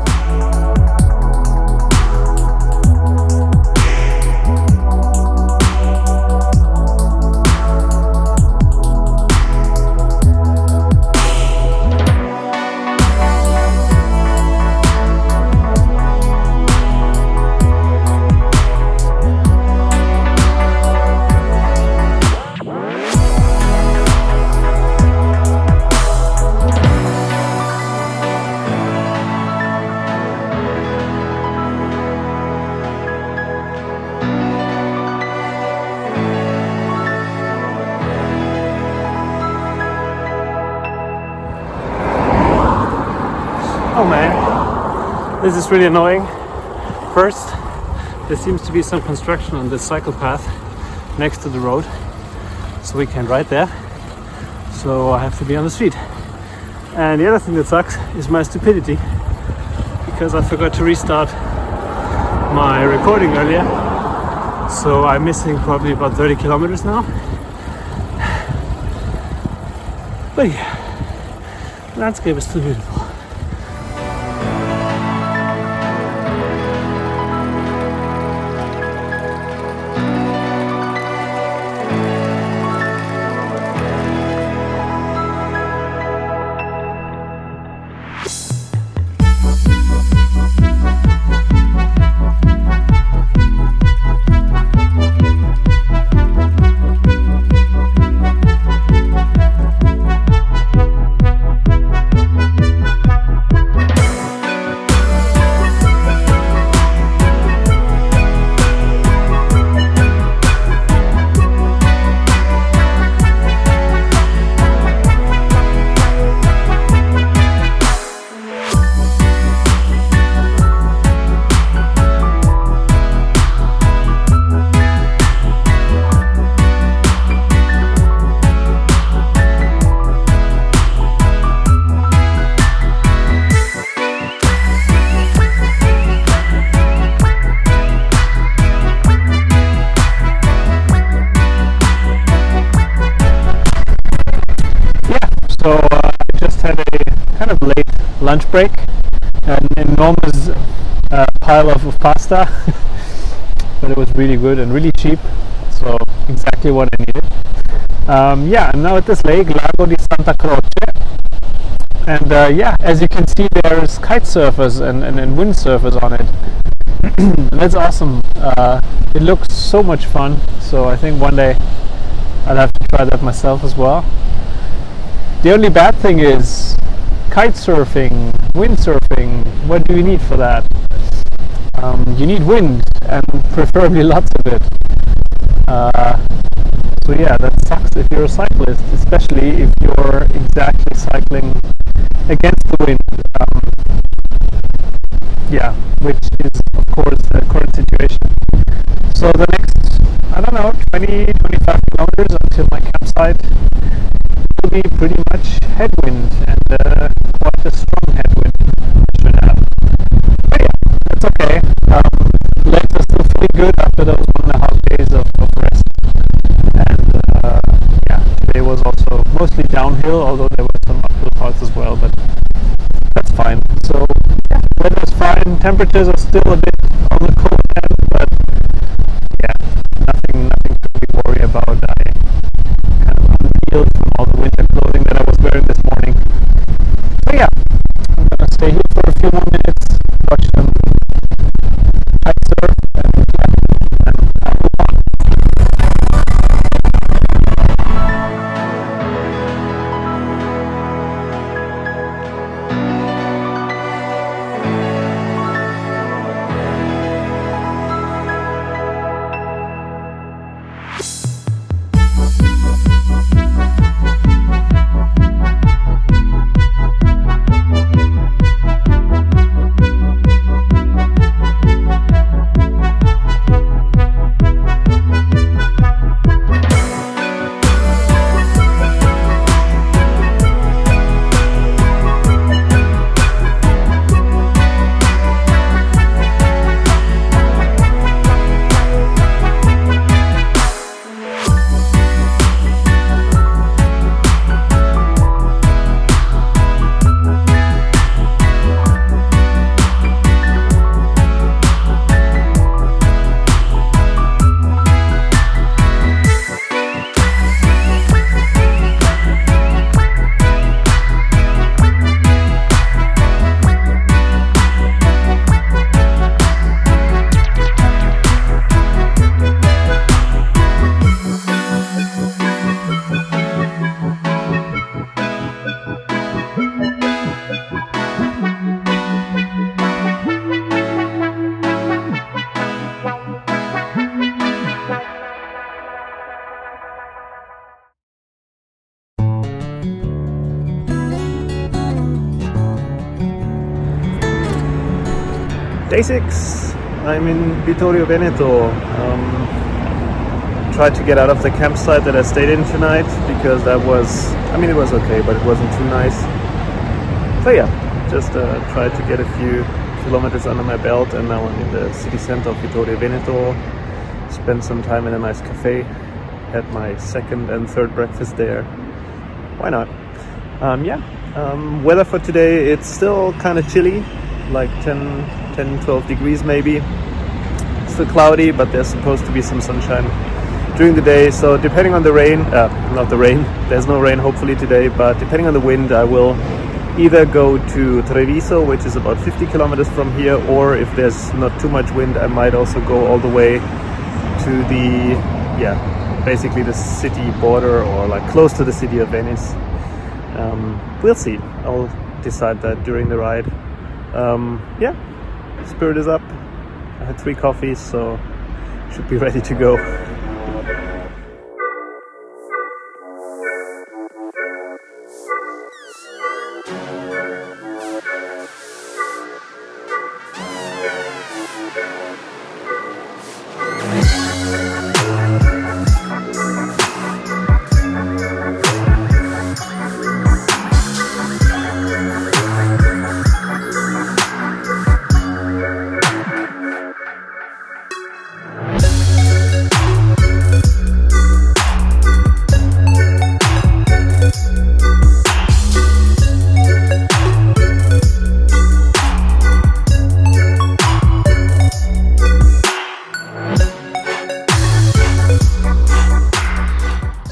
Oh man, this is really annoying. First, there seems to be some construction on this cycle path next to the road, so we can't ride there. So I have to be on the street. And the other thing that sucks is my stupidity, because I forgot to restart my recording earlier. So I'm missing probably about 30 kilometers now. But yeah, the landscape is still beautiful. kind of late lunch break, an enormous pile of pasta, but it was really good and really cheap, so exactly what I needed. Yeah, I'm now at this lake, Lago di Santa Croce, and yeah, as you can see, there's kite surfers and windsurfers on it. And that's awesome. It looks so much fun, so I think one day I'll have to try that myself as well. The only bad thing is kite surfing, windsurfing. What do you need for that? You need wind, and preferably lots of it. So yeah, that sucks if you're a cyclist, especially if you're exactly cycling against the wind. Yeah, which is of course the current situation. So the next, I don't know, 20-25 kilometers until my campsite will be pretty much headwind, and quite a strong headwind I should have. But yeah, that's okay. Legs are still feeling good after those 1.5 days of rest. And yeah, today was also mostly downhill, although there were some uphill parts as well, but that's fine. So yeah, weather's fine, temperatures are still a bit on the cold end, but yeah, nothing to be worried about. I kind of unpeeled from all the winter clothing that I was wearing this morning. So yeah, I'm gonna stay here for a few more minutes, watch them kite surf, and yeah, and I'll move on. Day 6, I'm in Vittorio Veneto. Tried to get out of the campsite that I stayed in tonight because that was, I mean, it was okay, but it wasn't too nice. So yeah, just tried to get a few kilometers under my belt, and now I'm in the city center of Vittorio Veneto. Spent some time in a nice cafe, had my second and third breakfast there. Why not? Weather for today, it's still kind of chilly, like 10-12 degrees maybe. It's still cloudy, but there's supposed to be some sunshine during the day, so depending on the rain, not the rain, there's no rain hopefully today, but depending on the wind, I will either go to Treviso, which is about 50 kilometers from here, or if there's not too much wind, I might also go all the way to the, basically the city border, or like close to the city of Venice. We'll see. I'll decide that during the ride. Spirit is up. I had 3 coffees, so should be ready to go.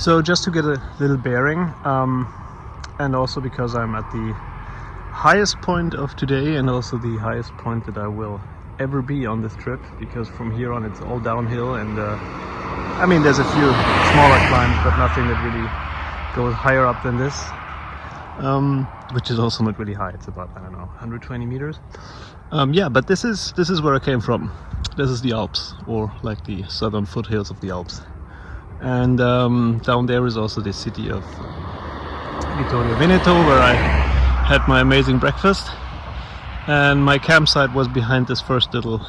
So just to get a little bearing, and also because I'm at the highest point of today and also the highest point that I will ever be on this trip, because from here on it's all downhill, and I mean there's a few smaller climbs but nothing that really goes higher up than this, which is also not really high. It's about, I don't know, 120 meters. Yeah, but this is where I came from. This is the Alps, or like the southern foothills of the Alps. And down there is also the city of Vittorio Veneto, where I had my amazing breakfast. And my campsite was behind this first little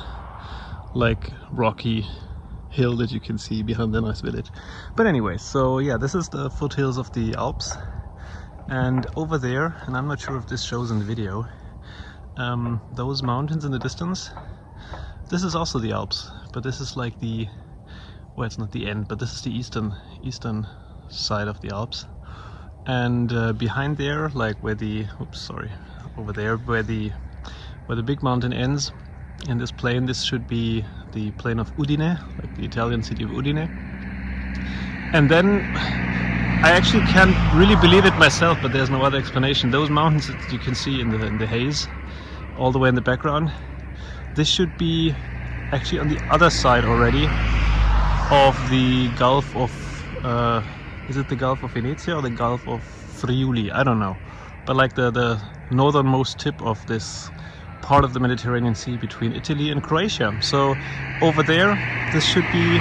like rocky hill that you can see behind the nice village. But anyway, so yeah, this is the foothills of the Alps. And over there, and I'm not sure if this shows in the video, those mountains in the distance, this is also the Alps, but this is like the, well, it's not the end, but this is the eastern side of the Alps. And behind there, like where the, oops, sorry, over there where the big mountain ends in this plain, this should be the plain of Udine, like the Italian city of Udine. And then I actually can't really believe it myself, but there's no other explanation. Those mountains that you can see in the haze, all the way in the background, this should be actually on the other side already of the Gulf of, is it the Gulf of Venezia or the Gulf of Friuli? I don't know. But like the northernmost tip of this part of the Mediterranean Sea between Italy and Croatia. So over there, this should be,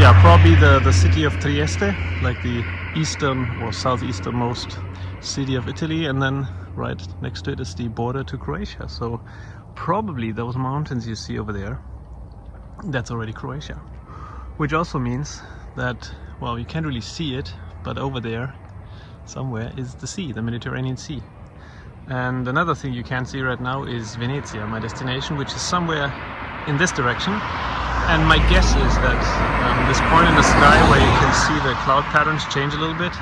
yeah, probably the city of Trieste, like the eastern or southeasternmost city of Italy, and then right next to it is the border to Croatia. So probably those mountains you see over there, that's already Croatia. Which also means that, well, you can't really see it, but over there somewhere is the sea, the Mediterranean Sea. And another thing you can't see right now is Venezia, my destination, which is somewhere in this direction. And my guess is that this point in the sky where you can see the cloud patterns change a little bit,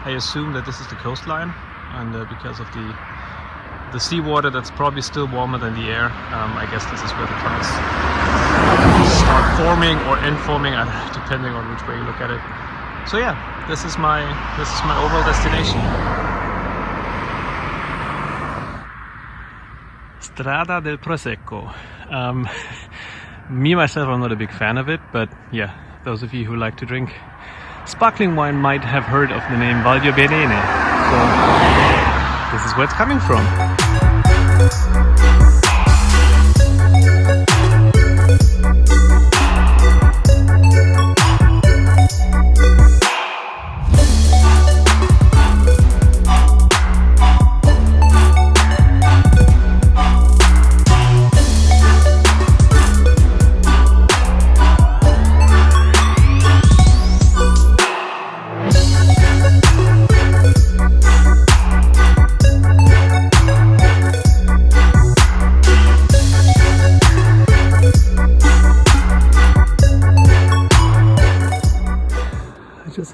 I assume that this is the coastline, and because of the seawater that's probably still warmer than the air, I guess this is where the clouds start forming or end forming, depending on which way you look at it. So yeah, this is my overall destination. Strada del Prosecco. Me myself, I'm not a big fan of it, but yeah, those of you who like to drink sparkling wine might have heard of the name Valdio Bene. So this is where it's coming from.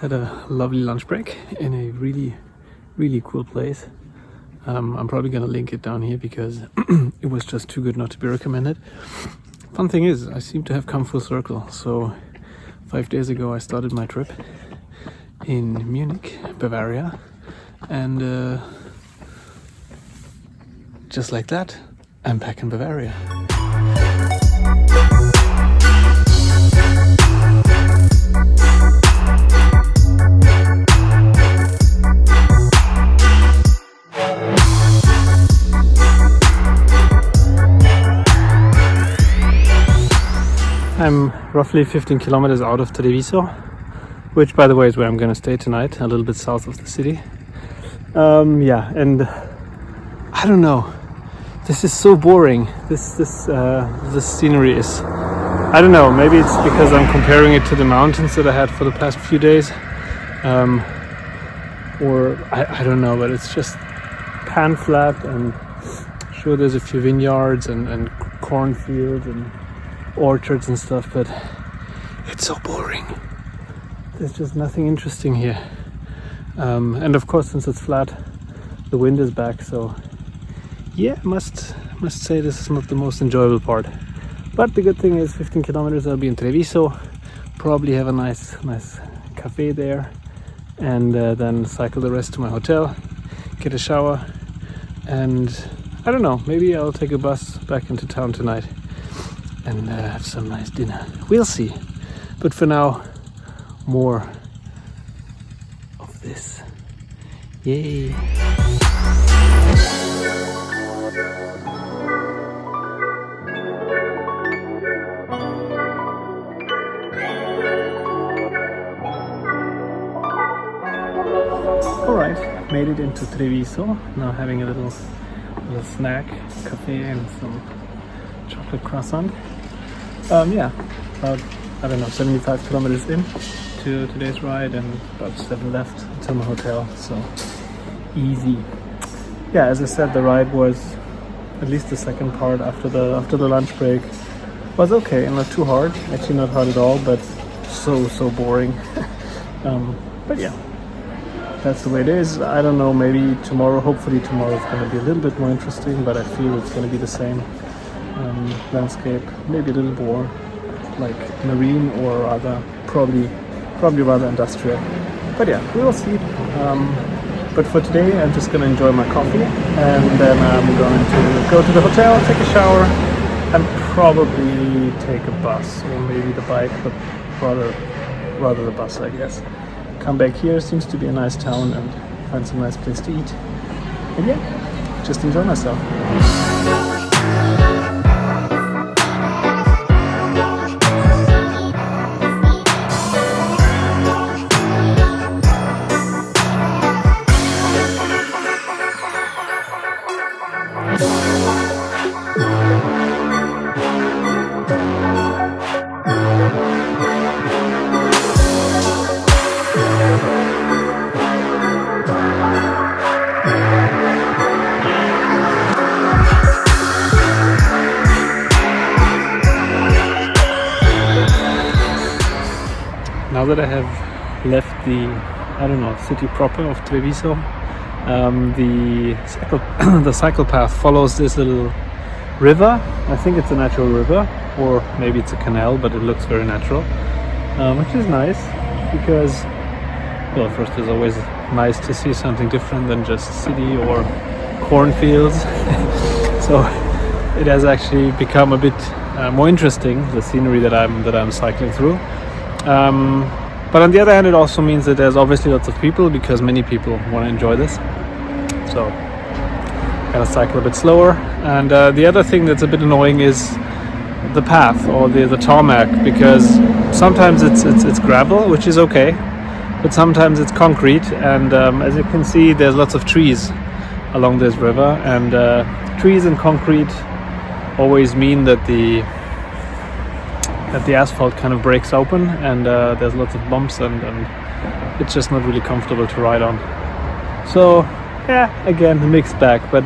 Had a lovely lunch break in a really cool place. I'm probably gonna link it down here because it was just too good not to be recommended. Fun thing is, I seem to have come full circle. So 5 days ago I started my trip in Munich, Bavaria, and just like that, I'm back in Bavaria. I'm roughly 15 kilometers out of Treviso, which by the way is where I'm gonna stay tonight, a little bit south of the city. Yeah, and I don't know, this is so boring. This scenery is, I don't know, maybe it's because I'm comparing it to the mountains that I had for the past few days, or I don't know, but it's just pan flat, and sure there's a few vineyards and cornfields and orchards and stuff, but it's so boring. There's just nothing interesting here, and of course, since it's flat, the wind is back, so yeah, must say this is not the most enjoyable part. But the good thing is 15 kilometers I'll be in Treviso, probably have a nice cafe there, and then cycle the rest to my hotel, get a shower, and I don't know, maybe I'll take a bus back into town tonight and have some nice dinner. We'll see. But for now, more of this. Yay! Alright, made it into Treviso. Now having a little snack, cafe, and some chocolate croissant. Yeah, about, I don't know, 75 kilometers in to today's ride, and about 7 left until my hotel, so easy. Yeah, as I said, the ride was, at least the second part after the lunch break, was okay and not too hard. Actually not hard at all, but so boring. But yeah, that's the way it is. I don't know, maybe tomorrow, hopefully tomorrow is going to be a little bit more interesting, but I feel it's going to be the same landscape, maybe a little more like marine, or rather probably rather industrial. But yeah, we will see. But for today, I'm just going to enjoy my coffee, and then I'm going to go to the hotel, take a shower, and probably take a bus, or maybe the bike, but rather the bus, I guess. Come back here, seems to be a nice town, and find some nice place to eat. And yeah, just enjoy myself. Now that I have left the, I don't know, city proper of Treviso, the cycle path follows this little river. I think it's a natural river, or maybe it's a canal, but it looks very natural, which is nice because, well, first it's always nice to see something different than just city or cornfields. So it has actually become a bit more interesting, the scenery that I'm cycling through. But on the other hand, it also means that there's obviously lots of people, because many people want to enjoy this. So gotta cycle a bit slower. And the other thing that's a bit annoying is the path, or the tarmac, because sometimes it's gravel, which is okay, but sometimes it's concrete. And as you can see, there's lots of trees along this river, and trees and concrete always mean that the asphalt kind of breaks open, and there's lots of bumps, and it's just not really comfortable to ride on. So yeah, again, a mixed bag, but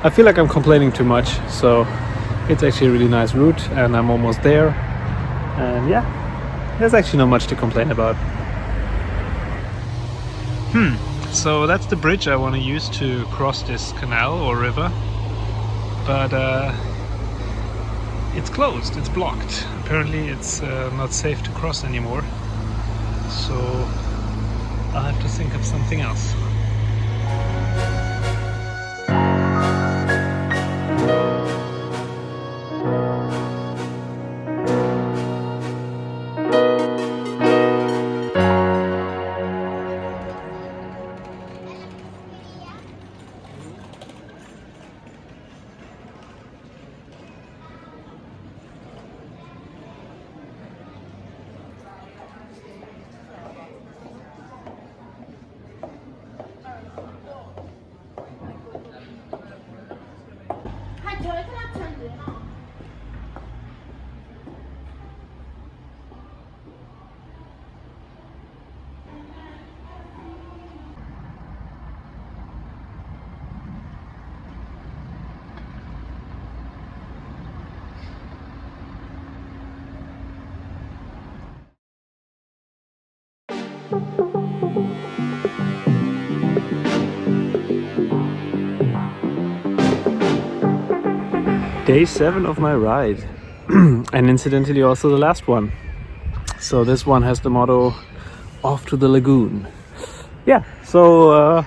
I feel like I'm complaining too much. So it's actually a really nice route, and I'm almost there, and yeah, there's actually not much to complain about. So that's the bridge I want to use to cross this canal or river, but it's closed, it's blocked. Apparently it's not safe to cross anymore, so I'll have to think of something else. Day 7 of my ride, and incidentally also the last one. So this one has the motto off to the lagoon. Yeah, so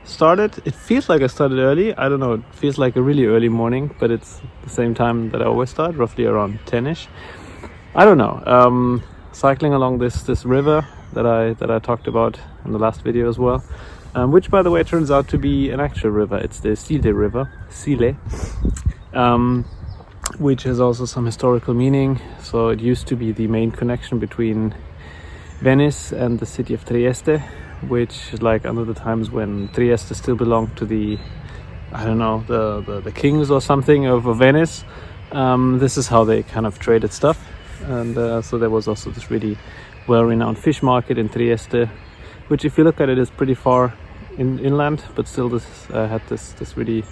started, it feels like I started early. I don't know, it feels like a really early morning, but it's the same time that I always start, roughly around 10ish. I don't know. Cycling along this river that I talked about in the last video as well, which by the way turns out to be an actual river. It's the Sile River, Sile, which has also some historical meaning. So it used to be the main connection between Venice and the city of Trieste, which, like, under the times when Trieste still belonged to the, I don't know, the kings or something of Venice, this is how they kind of traded stuff. And so there was also this really well-renowned fish market in Trieste, which, if you look at it, is pretty far inland, but still this had this really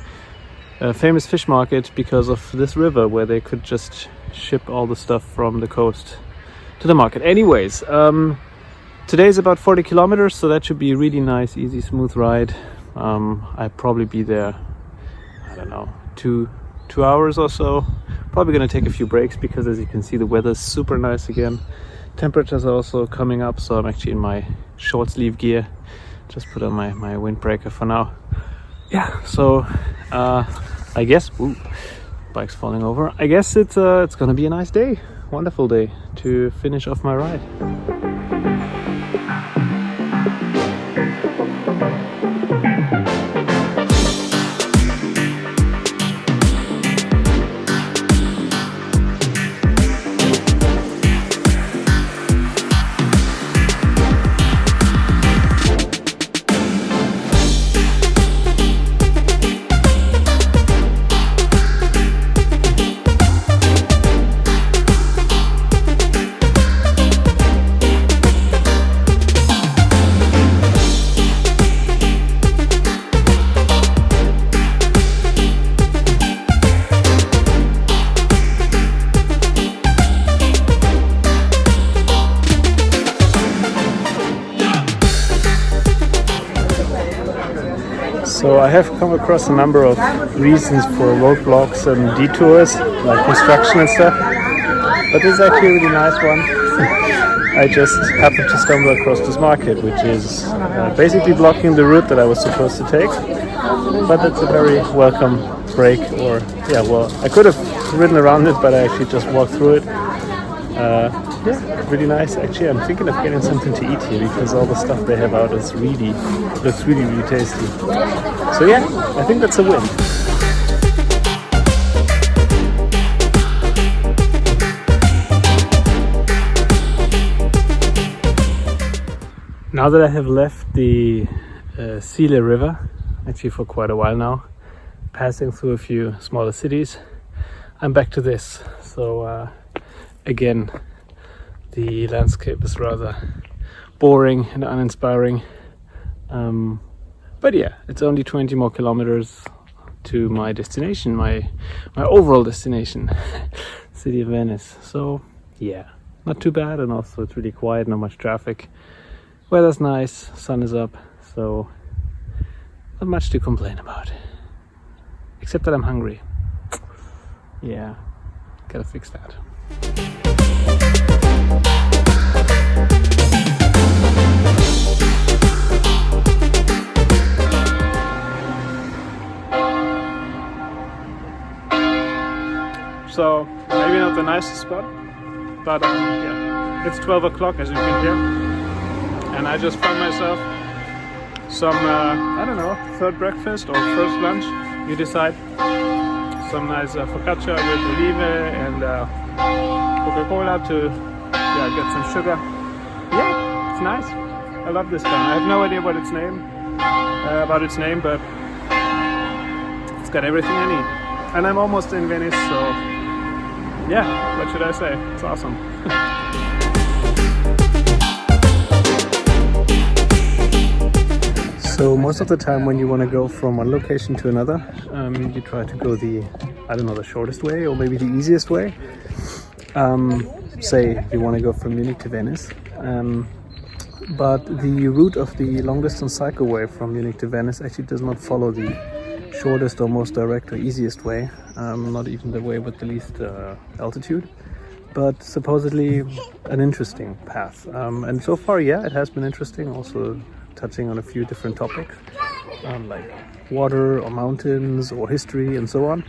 famous fish market because of this river where they could just ship all the stuff from the coast to the market. Anyways, today is about 40 kilometers, so that should be a really nice, easy, smooth ride. I'd probably be there, I don't know, two hours or so. Probably gonna take a few breaks because, as you can see, the weather's super nice again. Temperatures are also coming up, so I'm actually in my short sleeve gear. Just put on my windbreaker for now. Yeah, so I guess, ooh, bike's falling over. I guess it's gonna be a nice day, wonderful day to finish off my ride. So I have come across a number of reasons for roadblocks and detours, like construction and stuff, but this is actually a really nice one. I just happened to stumble across this market, which is basically blocking the route that I was supposed to take, but it's a very welcome break. Or yeah, well, I could have ridden around it, but I actually just walked through it. Yeah, really nice. Actually, I'm thinking of getting something to eat here because all the stuff they have out looks really tasty. So yeah, I think that's a win. Now that I have left the Sile River, actually for quite a while now, passing through a few smaller cities, I'm back to this. So again, the landscape is rather boring and uninspiring, but yeah, it's only 20 more kilometers to my destination, my overall destination, city of Venice. So yeah, not too bad, and also it's really quiet, not much traffic, weather's nice, sun is up, so not much to complain about, except that I'm hungry. Yeah, gotta fix that. So maybe not the nicest spot, but yeah, it's 12 o'clock as you can hear, and I just found myself some I don't know, third breakfast or first lunch, you decide. Some nice focaccia with olive and Coca-Cola to get some sugar. Yeah, it's nice. I love this town. I have no idea what its name but it's got everything I need. And I'm almost in Venice, so yeah, what should I say? It's awesome. So most of the time when you want to go from one location to another, you try to go the shortest way, or maybe the easiest way. Say you want to go from Munich to Venice, but the route of the long distance cycleway from Munich to Venice actually does not follow the shortest or most direct or easiest way, not even the way with the least altitude. but supposedly an interesting path. And so far, yeah, it has been interesting. Also touching on a few different topics, like water or mountains or history and so on.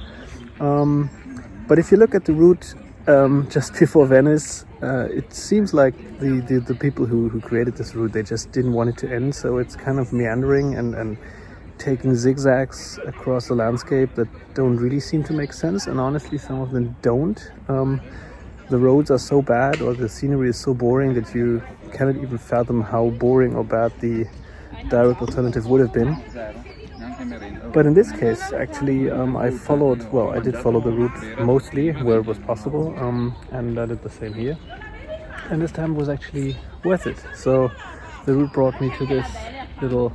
But if you look at the route just before Venice, it seems like the people who created this route, they just didn't want it to end. So it's kind of meandering and taking zigzags across the landscape that don't really seem to make sense. And honestly, some of them don't. The roads are so bad, or the scenery is so boring, that you cannot even fathom how boring or bad the direct alternative would have been. But in this case, actually, I did follow the route mostly where it was possible, and I did the same here. And this time was actually worth it. So the route brought me to this little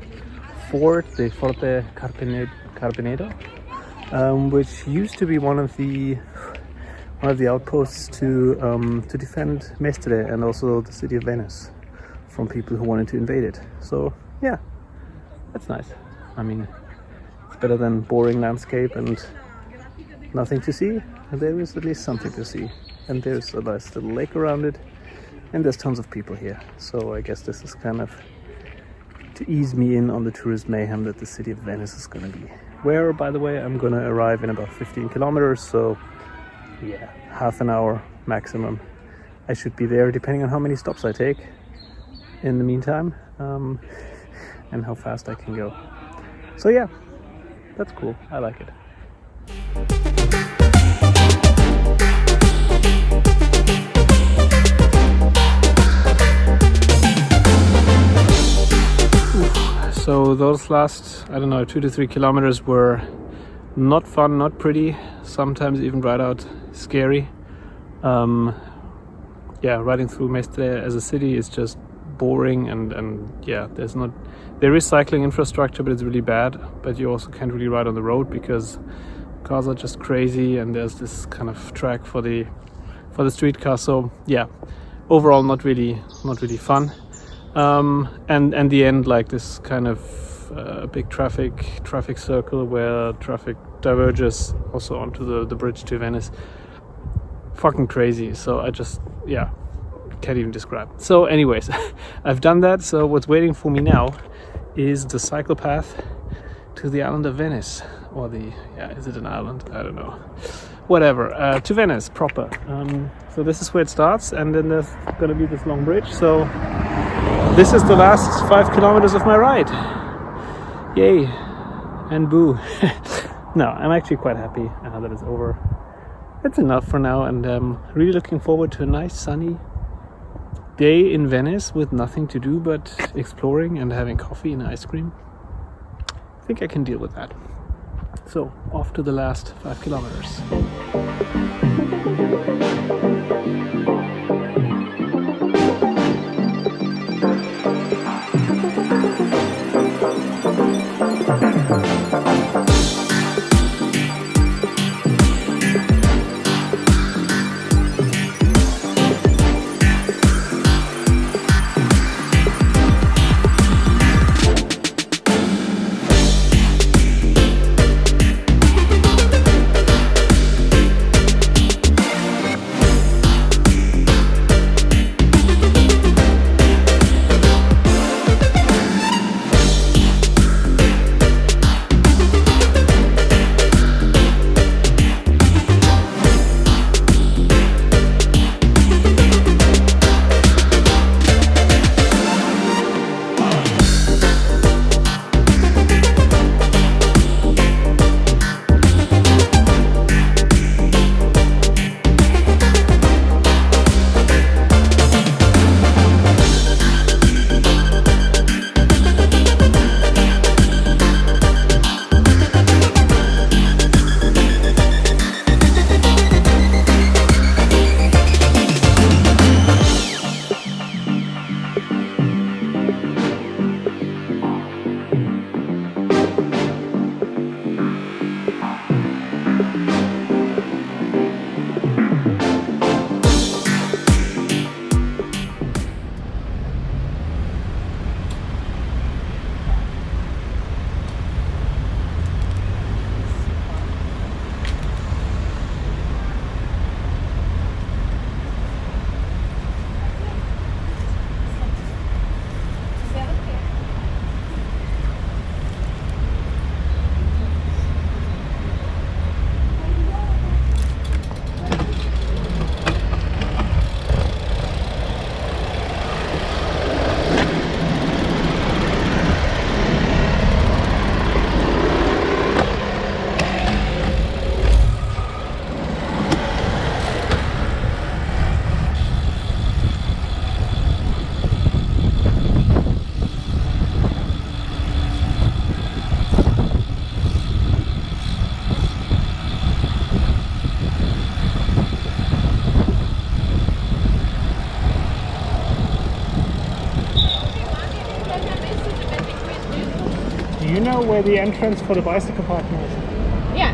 fort, the Forte Carpenedo, which used to be one of the outposts to defend Mestre and also the city of Venice from people who wanted to invade it. So yeah, that's nice. I mean, it's better than boring landscape and nothing to see. And there is at least something to see. And there's a nice little lake around it, and there's tons of people here. So I guess this is kind of to ease me in on the tourist mayhem that the city of Venice is gonna be. Where, by the way, I'm gonna arrive in about 15 kilometers, so yeah, half an hour maximum. I should be there, depending on how many stops I take in the meantime, and how fast I can go. So yeah, that's cool. I like it. So those last, I don't know, 2 to 3 kilometers were not fun, not pretty, sometimes even right out scary. Yeah, riding through Mestre as a city is just boring, and yeah, there is cycling infrastructure, but it's really bad. But you also can't really ride on the road because cars are just crazy, and there's this kind of track for the streetcar. So yeah, overall not really fun. And the end, like this kind of big traffic circle where traffic diverges also onto the bridge to Venice. Fucking crazy. So I just, yeah, can't even describe. So anyways, I've done that. So what's waiting for me now is the cycle path to the island of Venice, or is it an island? I don't know. Whatever, to Venice proper. So this is where it starts, and then there's gonna be this long bridge. So this is the last 5 kilometers of my ride. Yay and boo. No, I'm actually quite happy that it's over. It's enough for now, and really looking forward to a nice sunny day in Venice with nothing to do but exploring and having coffee and ice cream. I think I can deal with that. So off to the last 5 kilometers. Do you know where the entrance for the bicycle parking is? Yeah.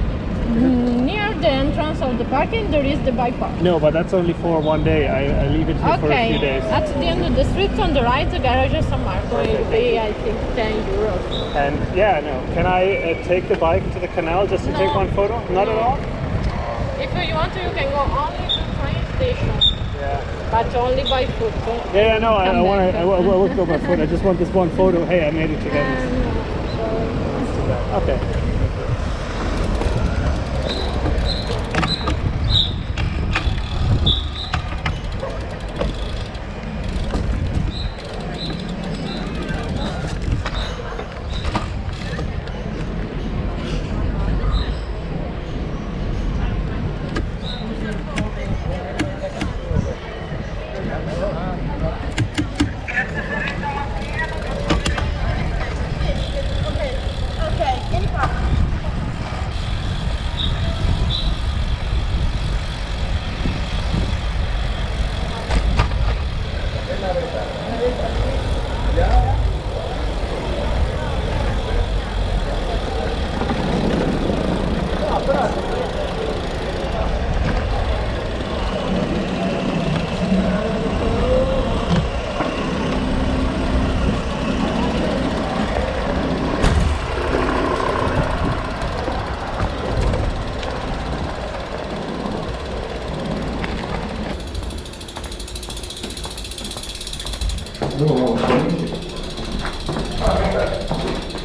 Near the entrance of the parking, there is the bike park. No, but that's only for one day. I leave it here for a few days. At the end of the street on the right, the garage is San Marco. It'll be, I think, 10 euros. And yeah, no. Can I take the bike to the canal just to take one photo? Not at all? If you want to, you can go only to the train station. Yeah. But only by foot. Yeah, no, I won't go by foot. I just want this one photo. Hey, I made it together. Okay.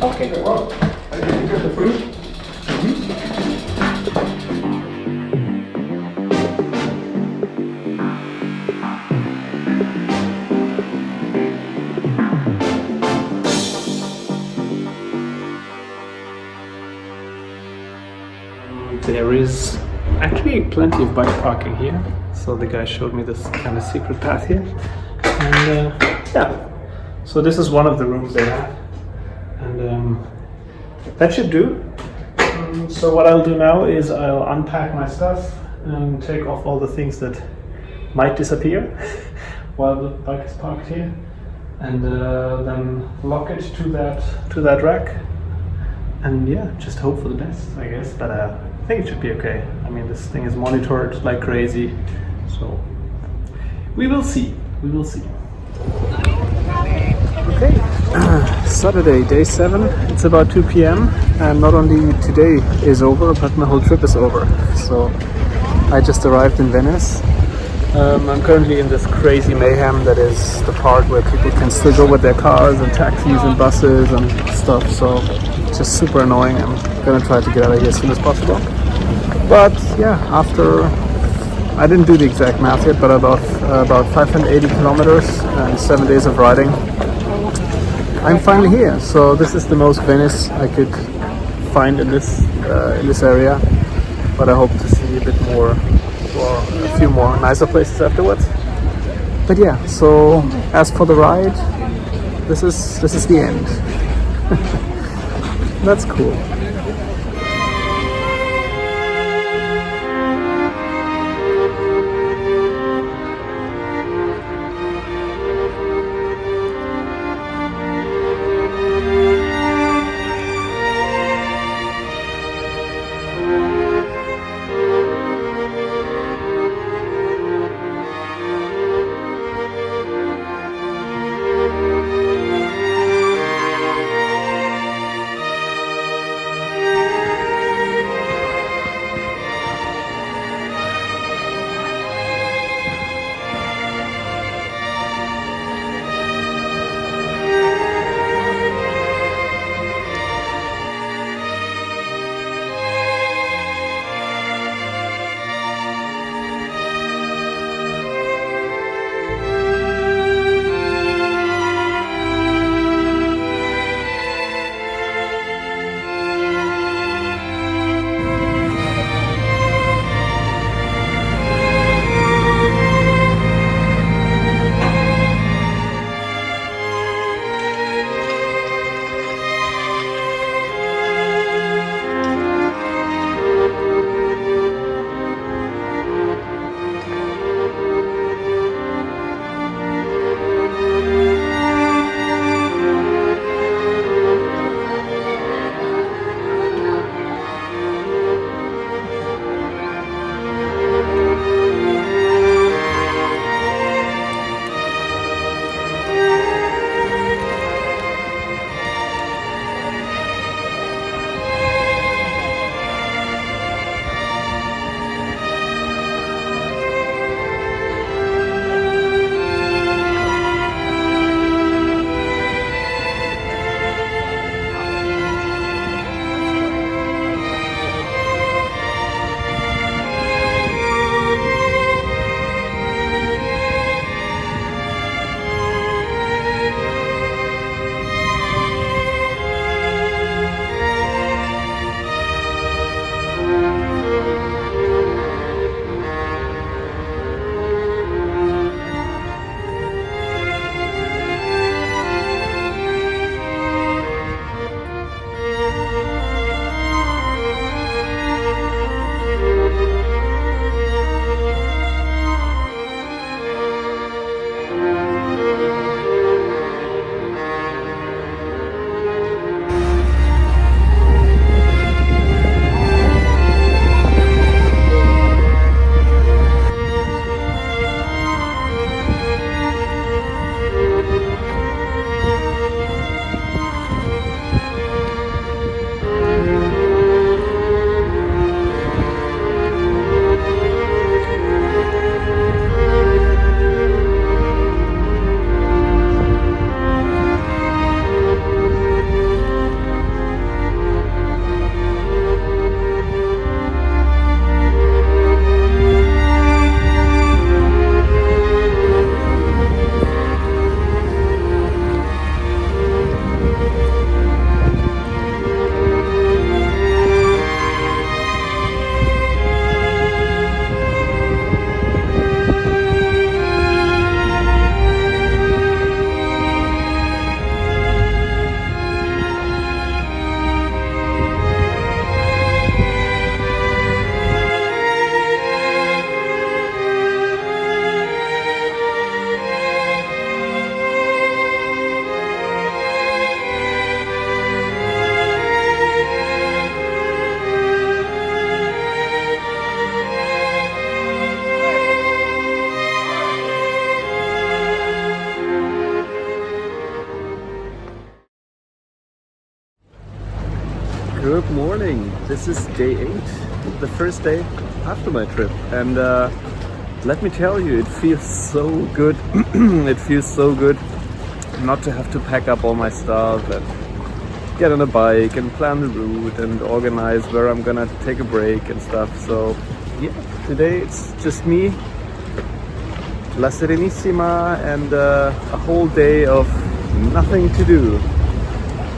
Okay, well, I didn't get the fruit. There is actually plenty of bike parking here. So the guy showed me this kind of secret path here. And yeah, so this is one of the rooms they have. And that should do. So what I'll do now is I'll unpack my stuff and take off all the things that might disappear while the bike is parked here. And then lock it to that rack. And yeah, just hope for the best, I guess. But I think it should be okay. I mean, this thing is monitored like crazy, so we will see. We will see. Okay, Saturday, day 7. It's about 2 p.m. and not only today is over, but my whole trip is over. So I just arrived in Venice. I'm currently in this crazy mayhem that is the part where people can still go with their cars and taxis and buses and stuff. So it's just super annoying. I'm gonna try to get out of here as soon as possible. But yeah, after I didn't do the exact math yet, but about 580 kilometers and 7 days of riding, I'm finally here. So this is the most Venice I could find in this area. But I hope to see a bit more, or a few more nicer places afterwards. But yeah, so as for the ride, this is the end. That's cool. Good morning. This is day 8, the first day after my trip, and let me tell you, it feels so good. It feels so good not to have to pack up all my stuff and get on a bike and plan the route and organize where I'm gonna take a break and stuff. So yeah, today it's just me, La Serenissima, and a whole day of nothing to do,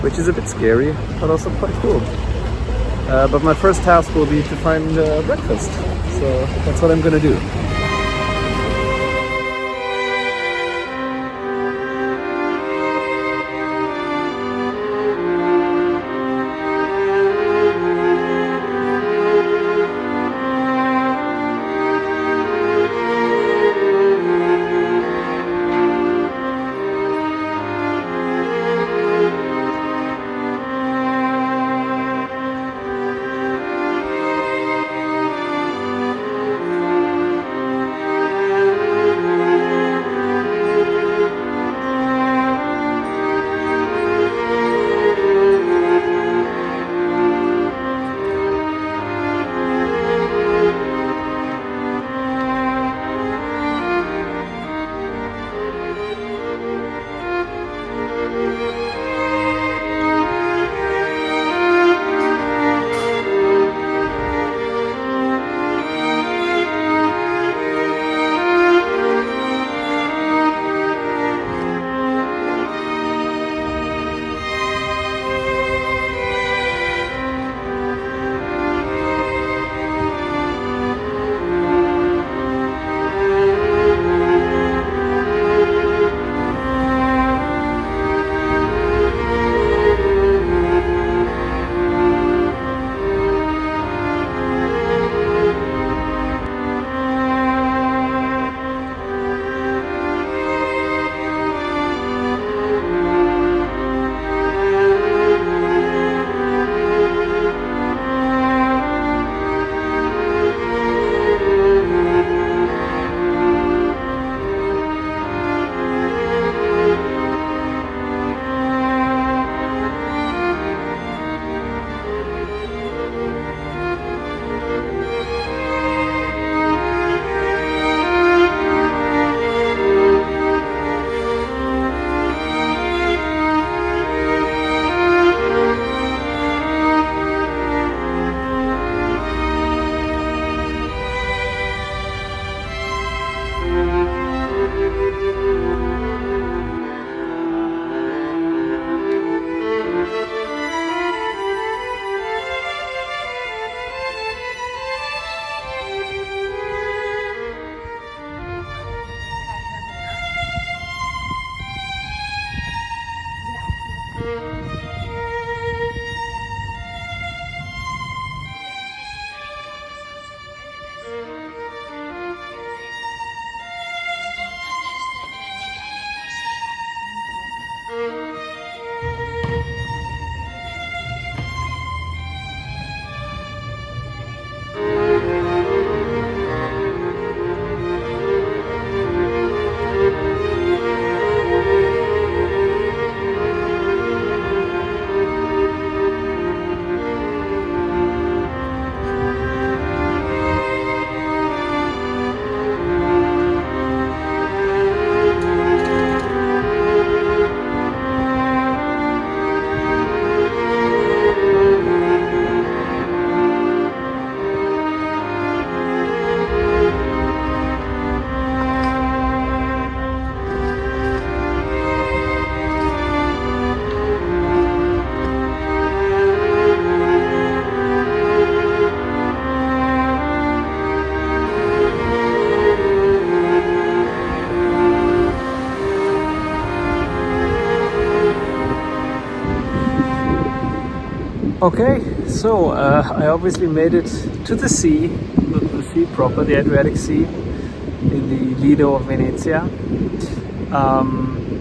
which is a bit scary, but also quite cool. But my first task will be to find breakfast, so that's what I'm gonna do. Okay, so I obviously made it to the sea, the sea proper, the Adriatic Sea, in the Lido of Venezia.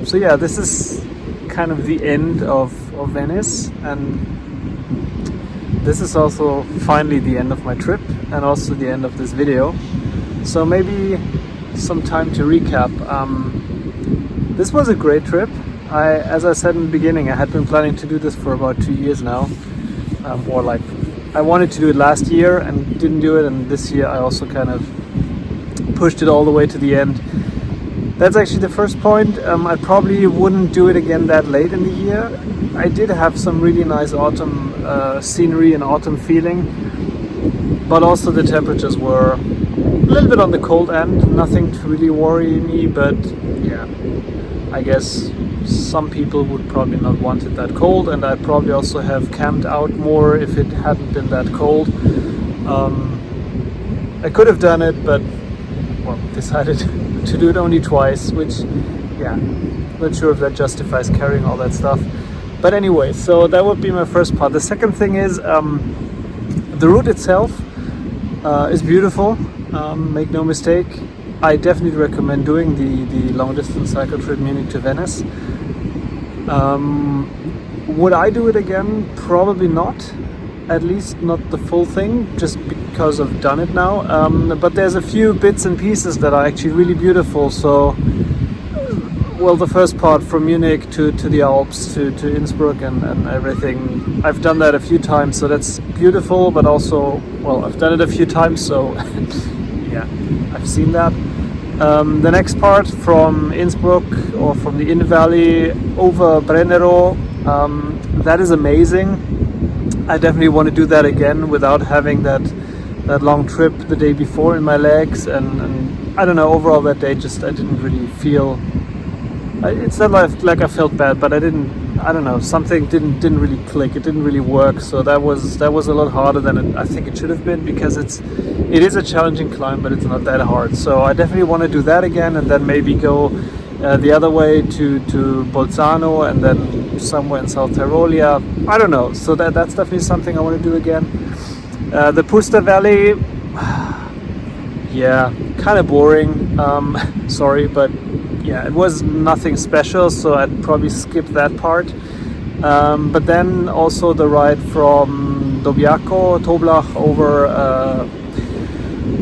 So yeah, this is kind of the end of Venice, and this is also finally the end of my trip and also the end of this video. So maybe some time to recap. This was a great trip. As I said in the beginning, I had been planning to do this for about 2 years now. or like I wanted to do it last year and didn't do it, and this year I also kind of pushed it all the way to the end. That's actually the first point. I probably wouldn't do it again that late in the year. I did have some really nice autumn scenery and autumn feeling, but also the temperatures were a little bit on the cold end. Nothing to really worry me, but yeah, I guess some people would probably not want it that cold, and I'd probably also have camped out more if it hadn't been that cold. I could have done it, but well, decided to do it only twice, which, yeah, not sure if that justifies carrying all that stuff. But anyway, so that would be my first part. The second thing is the route itself is beautiful, make no mistake. I definitely recommend doing the long distance cycle trip Munich to Venice. Would I do it again? Probably not. At least not the full thing, just because I've done it now. But there's a few bits and pieces that are actually really beautiful. So, well, the first part from Munich to the Alps to Innsbruck and everything, I've done that a few times, so that's beautiful. But also, well, I've done it a few times, so yeah, I've seen that. The next part from Innsbruck or from the Inn Valley over Brennero, that is amazing. I definitely want to do that again without having that long trip the day before in my legs, and I don't know, overall that day just I didn't really feel, it's not like I felt bad, but I don't know, something didn't really click, it didn't really work. So that was a lot harder than I think it should have been, because it is a challenging climb, but it's not that hard. So I definitely want to do that again, and then maybe go the other way to Bolzano, and then somewhere in South Tyrolia. I don't know. So that's definitely something I want to do again. The Puster Valley, yeah, kind of boring. Sorry, but yeah, it was nothing special, so I'd probably skip that part. But then also the ride from Dobbiaco, Toblach, over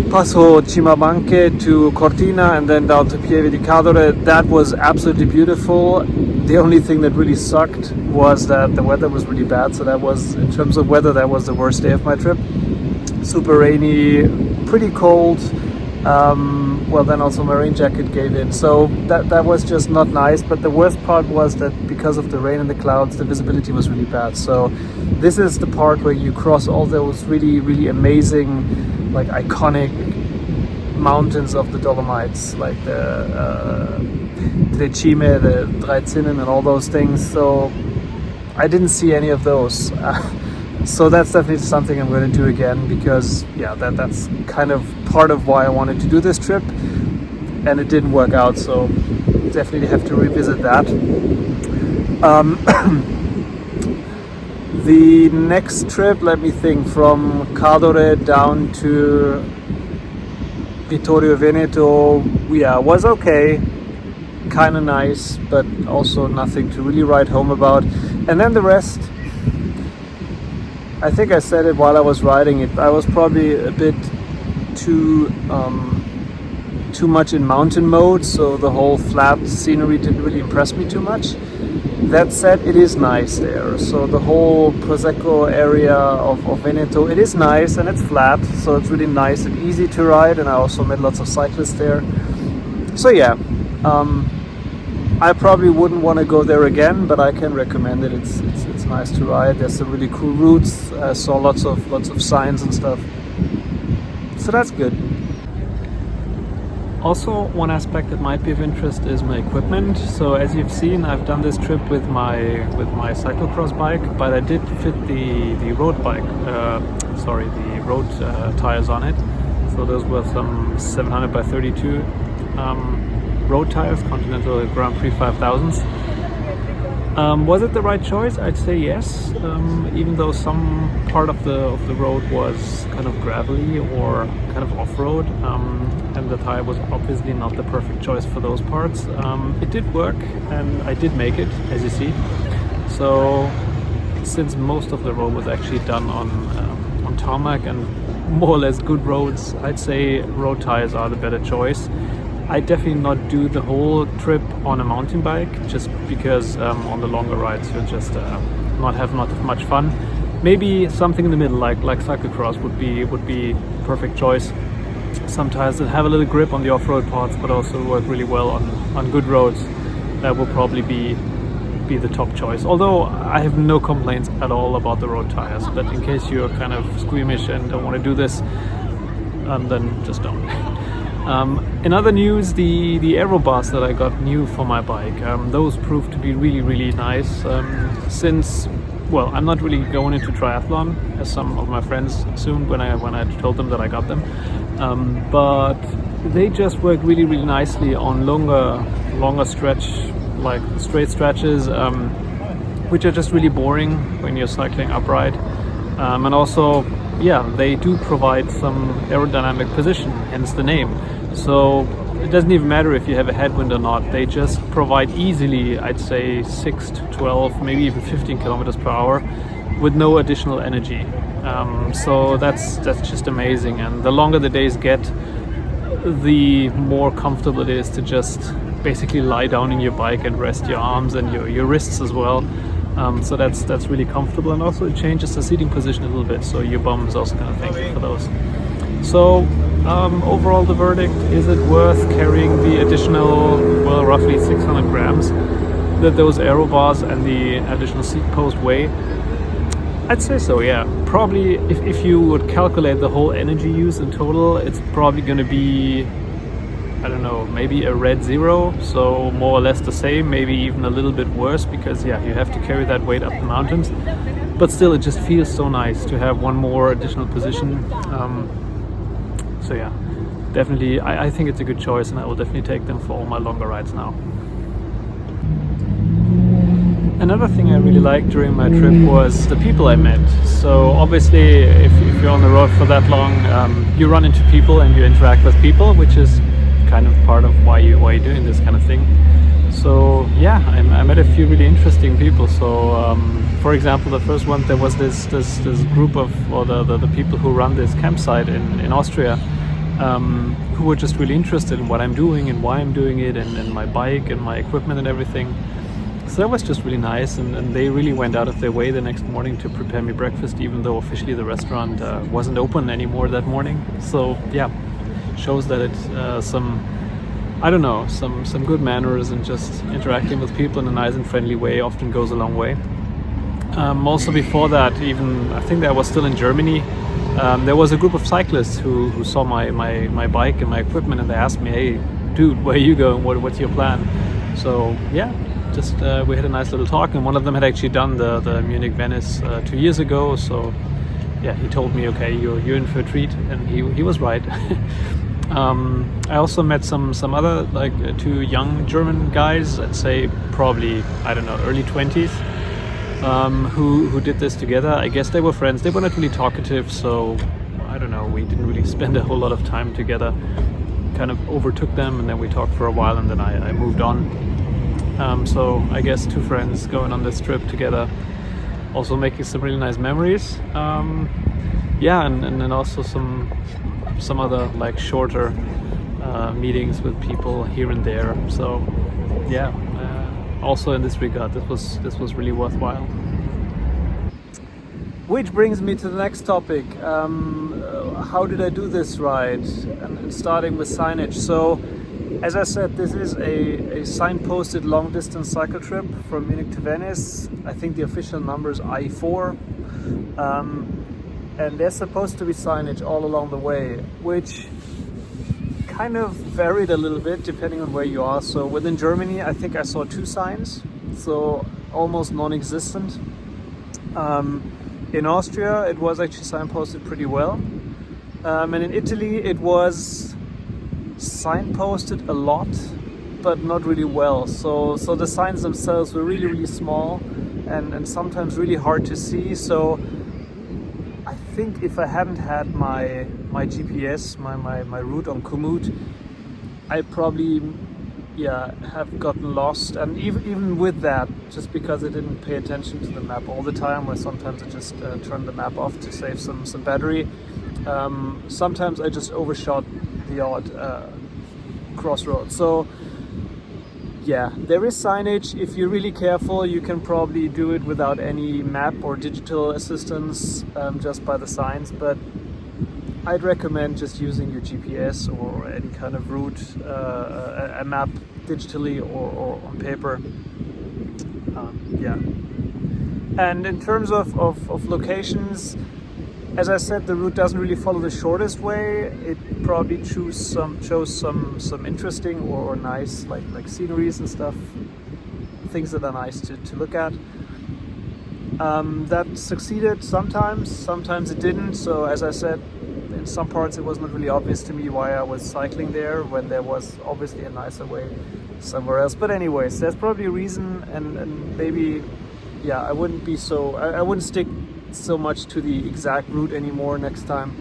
Passo Cimabanche to Cortina, and then down to Pieve di Cadore. That was absolutely beautiful. The only thing that really sucked was that the weather was really bad. So that was, in terms of weather, that was the worst day of my trip. Super rainy, pretty cold. Well, then also my rain jacket gave in. So that was just not nice. But the worst part was that because of the rain and the clouds, the visibility was really bad. So this is the part where you cross all those really, really amazing, like iconic mountains of the Dolomites, like the Trecime, the Drei Zinnen, and all those things. So I didn't see any of those. So that's definitely something I'm going to do again, because yeah, that's kind of part of why I wanted to do this trip, and it didn't work out. So definitely have to revisit that. The next trip, let me think, from Cadore down to Vittorio Veneto, yeah, was okay, kind of nice, but also nothing to really write home about. And then the rest, I think I said it while I was riding it, I was probably a bit too much in mountain mode, so the whole flat scenery didn't really impress me too much. That said, it is nice there. So the whole Prosecco area of Veneto, it is nice and it's flat, so it's really nice and easy to ride, and I also met lots of cyclists there. So yeah, I probably wouldn't want to go there again, but I can recommend it. It's nice to ride. There's some really cool routes. I saw lots of signs and stuff. So that's good. Also, one aspect that might be of interest is my equipment. So as you've seen, I've done this trip with my cyclocross bike, but I did fit the road bike, the road tires on it. So those were some 700 by 32 road tires, Continental Grand Prix 5000s. Was it the right choice? I'd say yes, even though some part of the road was kind of gravelly or kind of off-road, and the tire was obviously not the perfect choice for those parts. It did work, and I did make it, as you see. So since most of the road was actually done on tarmac and more or less good roads, I'd say road tires are the better choice. I definitely not do the whole trip on a mountain bike, just because on the longer rides you'll just not have much fun. maybe something in the middle, like cyclocross would be perfect choice. Some tires that have a little grip on the off-road parts, but also work really well on good roads. That will probably be the top choice. Although I have no complaints at all about the road tires, but in case you're kind of squeamish and don't want to do this, then just don't. In other news, the aero bars that I got new for my bike, those proved to be really nice. Since, well, I'm not really going into triathlon, as some of my friends assumed when I told them that I got them, but they just work really nicely on longer stretch, like straight stretches, which are just really boring when you're cycling upright, and also, yeah, they do provide some aerodynamic position, hence the name. So it doesn't even matter if you have a headwind or not. They just provide easily, I'd say 6 to 12, maybe even 15 kilometers per hour with no additional energy. So that's just amazing. And the longer the days get, the more comfortable it is to just basically lie down in your bike and rest your arms and your wrists as well. So that's really comfortable, and also it changes the seating position a little bit, so your bum is also going to thank you for those. So overall, the verdict, is it worth carrying the additional, well, roughly 600 grams that those aero bars and the additional seat post weigh? I'd say so, yeah. Probably if you would calculate the whole energy use in total, it's probably going to be, I don't know, maybe a red zero, so more or less the same, maybe even a little bit worse, because yeah, you have to carry that weight up the mountains. But still, it just feels so nice to have one more additional position. So yeah, definitely, I think it's a good choice, and I will definitely take them for all my longer rides now. Another thing I really liked during my trip was the people I met. So obviously, if you're on the road for that long, you run into people and you interact with people, which is kind of part of why you're doing this kind of thing. So yeah, I met a few really interesting people. So for example, the first one, there was this group of, or the people who run this campsite in Austria, who were just really interested in what I'm doing and why I'm doing it, and my bike and my equipment and everything. So that was just really nice, and they really went out of their way the next morning to prepare me breakfast, even though officially the restaurant wasn't open anymore that morning. So yeah, shows that it's some good manners, and just interacting with people in a nice and friendly way often goes a long way. Also before that, even I think that I was still in Germany, there was a group of cyclists who saw my bike and my equipment, and they asked me, "Hey dude, where are you going? What's your plan?" So yeah, just we had a nice little talk, and one of them had actually done the Munich Venice 2 years ago. So yeah, he told me, okay, you're in for a treat, and he was right. I also met some other, like two young German guys, I'd say probably, I don't know, early 20s, who did this together. I guess they were friends. They were not really talkative, so I don't know, we didn't really spend a whole lot of time together. Kind of overtook them, and then we talked for a while, and then I moved on. So I guess two friends going on this trip together, also making some really nice memories. Yeah, and then also some other like shorter meetings with people here and there. So yeah, also in this regard, this was really worthwhile. Which brings me to the next topic. How did I do this ride? And starting with signage. So as I said, this is a signposted long distance cycle trip from Munich to Venice. I think the official number is I4. And there's supposed to be signage all along the way, which kind of varied a little bit depending on where you are. So within Germany, I think I saw 2 signs, so almost non-existent. In Austria, it was actually signposted pretty well. And in Italy, it was signposted a lot, but not really well. So the signs themselves were really small and sometimes really hard to see. So I think if I hadn't had my GPS, my route on Komoot, I probably have gotten lost. And even with that, just because I didn't pay attention to the map all the time, where sometimes I just turned the map off to save some battery. Sometimes I just overshot the odd crossroad. So yeah, there is signage. If you're really careful, you can probably do it without any map or digital assistance, just by the signs, but I'd recommend just using your GPS or any kind of route, a map digitally or on paper. Yeah. And in terms of locations, as I said, the route doesn't really follow the shortest way. It probably shows some interesting or nice like sceneries and stuff, things that are nice to look at. That succeeded sometimes it didn't. So as I said, in some parts it was not really obvious to me why I was cycling there when there was obviously a nicer way somewhere else. But anyways, there's probably a reason, and maybe, yeah, I wouldn't stick so much to the exact route anymore next time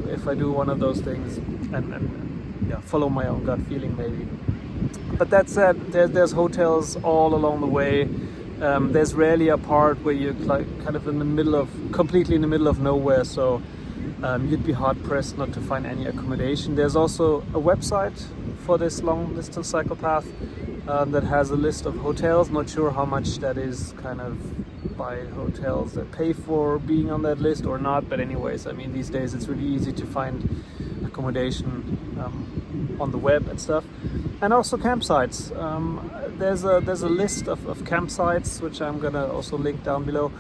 if I do one of those things, and yeah, follow my own gut feeling maybe. But that said, there's hotels all along the way. There's rarely a part where you're like kind of completely in the middle of nowhere, so you'd be hard pressed not to find any accommodation. There's also a website for this long distance cycle path that has a list of hotels. Not sure how much that is kind of by hotels that pay for being on that list or not, but anyways, I mean, these days it's really easy to find accommodation on the web and stuff, and also campsites. There's a list of campsites which I'm gonna also link down below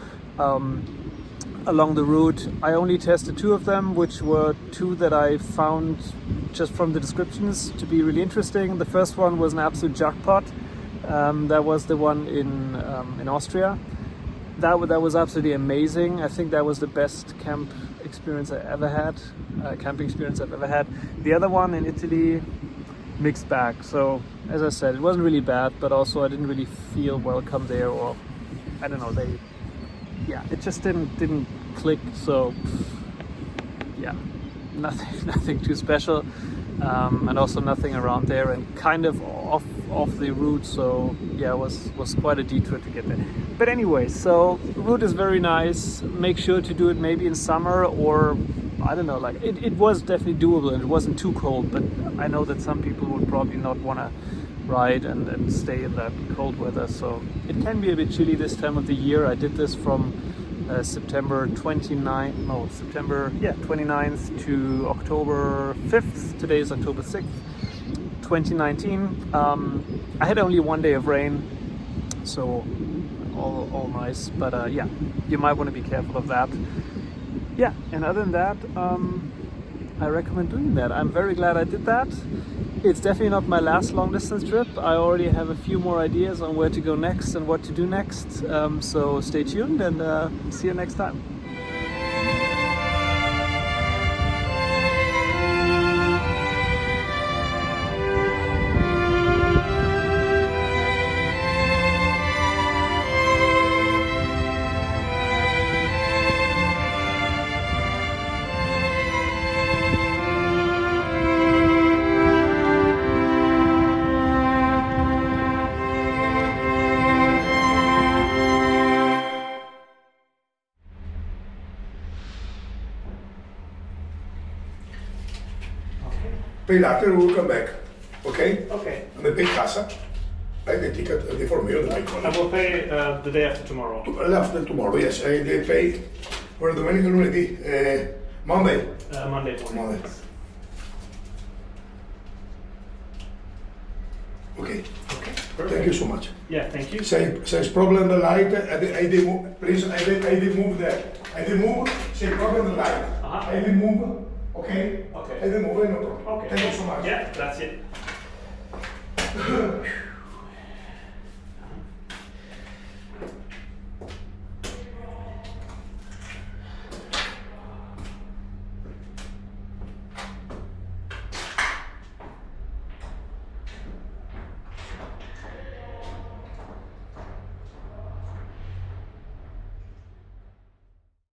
along the route. I only tested 2 of them, which were 2 that I found just from the descriptions to be really interesting. The first one was an absolute jackpot. That was the one in Austria. That was absolutely amazing. I think that was the best camping experience I've ever had. The other one in Italy, mixed bag. So as I said, it wasn't really bad, but also I didn't really feel welcome there, or I don't know, it just didn't click. So yeah, nothing too special, and also nothing around there, and kind of off the route. So yeah, it was quite a detour to get there. But anyway, so the route is very nice. Make sure to do it maybe in summer, or I don't know, like it was definitely doable and it wasn't too cold, but I know that some people would probably not want to ride and stay in that cold weather, so it can be a bit chilly this time of the year. I did this from September 29th to October 5th. Today is October 6th, 2019. I had only 1 day of rain, so all nice, but yeah, you might want to be careful of that. Yeah, and other than that, I recommend doing that. I'm very glad I did that. It's definitely not my last long distance trip. I already have a few more ideas on where to go next and what to do next. So stay tuned, and see you next time. Pay later, we will come back. Okay? Okay. And they pay casa. Right? The ticket, the for me or the bike. I will pay the day after tomorrow. After tomorrow, yes. They pay for the Domenico lunedì, Monday. Monday morning. Monday. Okay. Okay. Thank you so much. Yeah, thank you. Says problem the light. I did move. Please, I did move that. I did move. Say problem the light. I did move. Okay. Okay. I did move. No problem. Okay. Thank you so much. Yeah, that's it.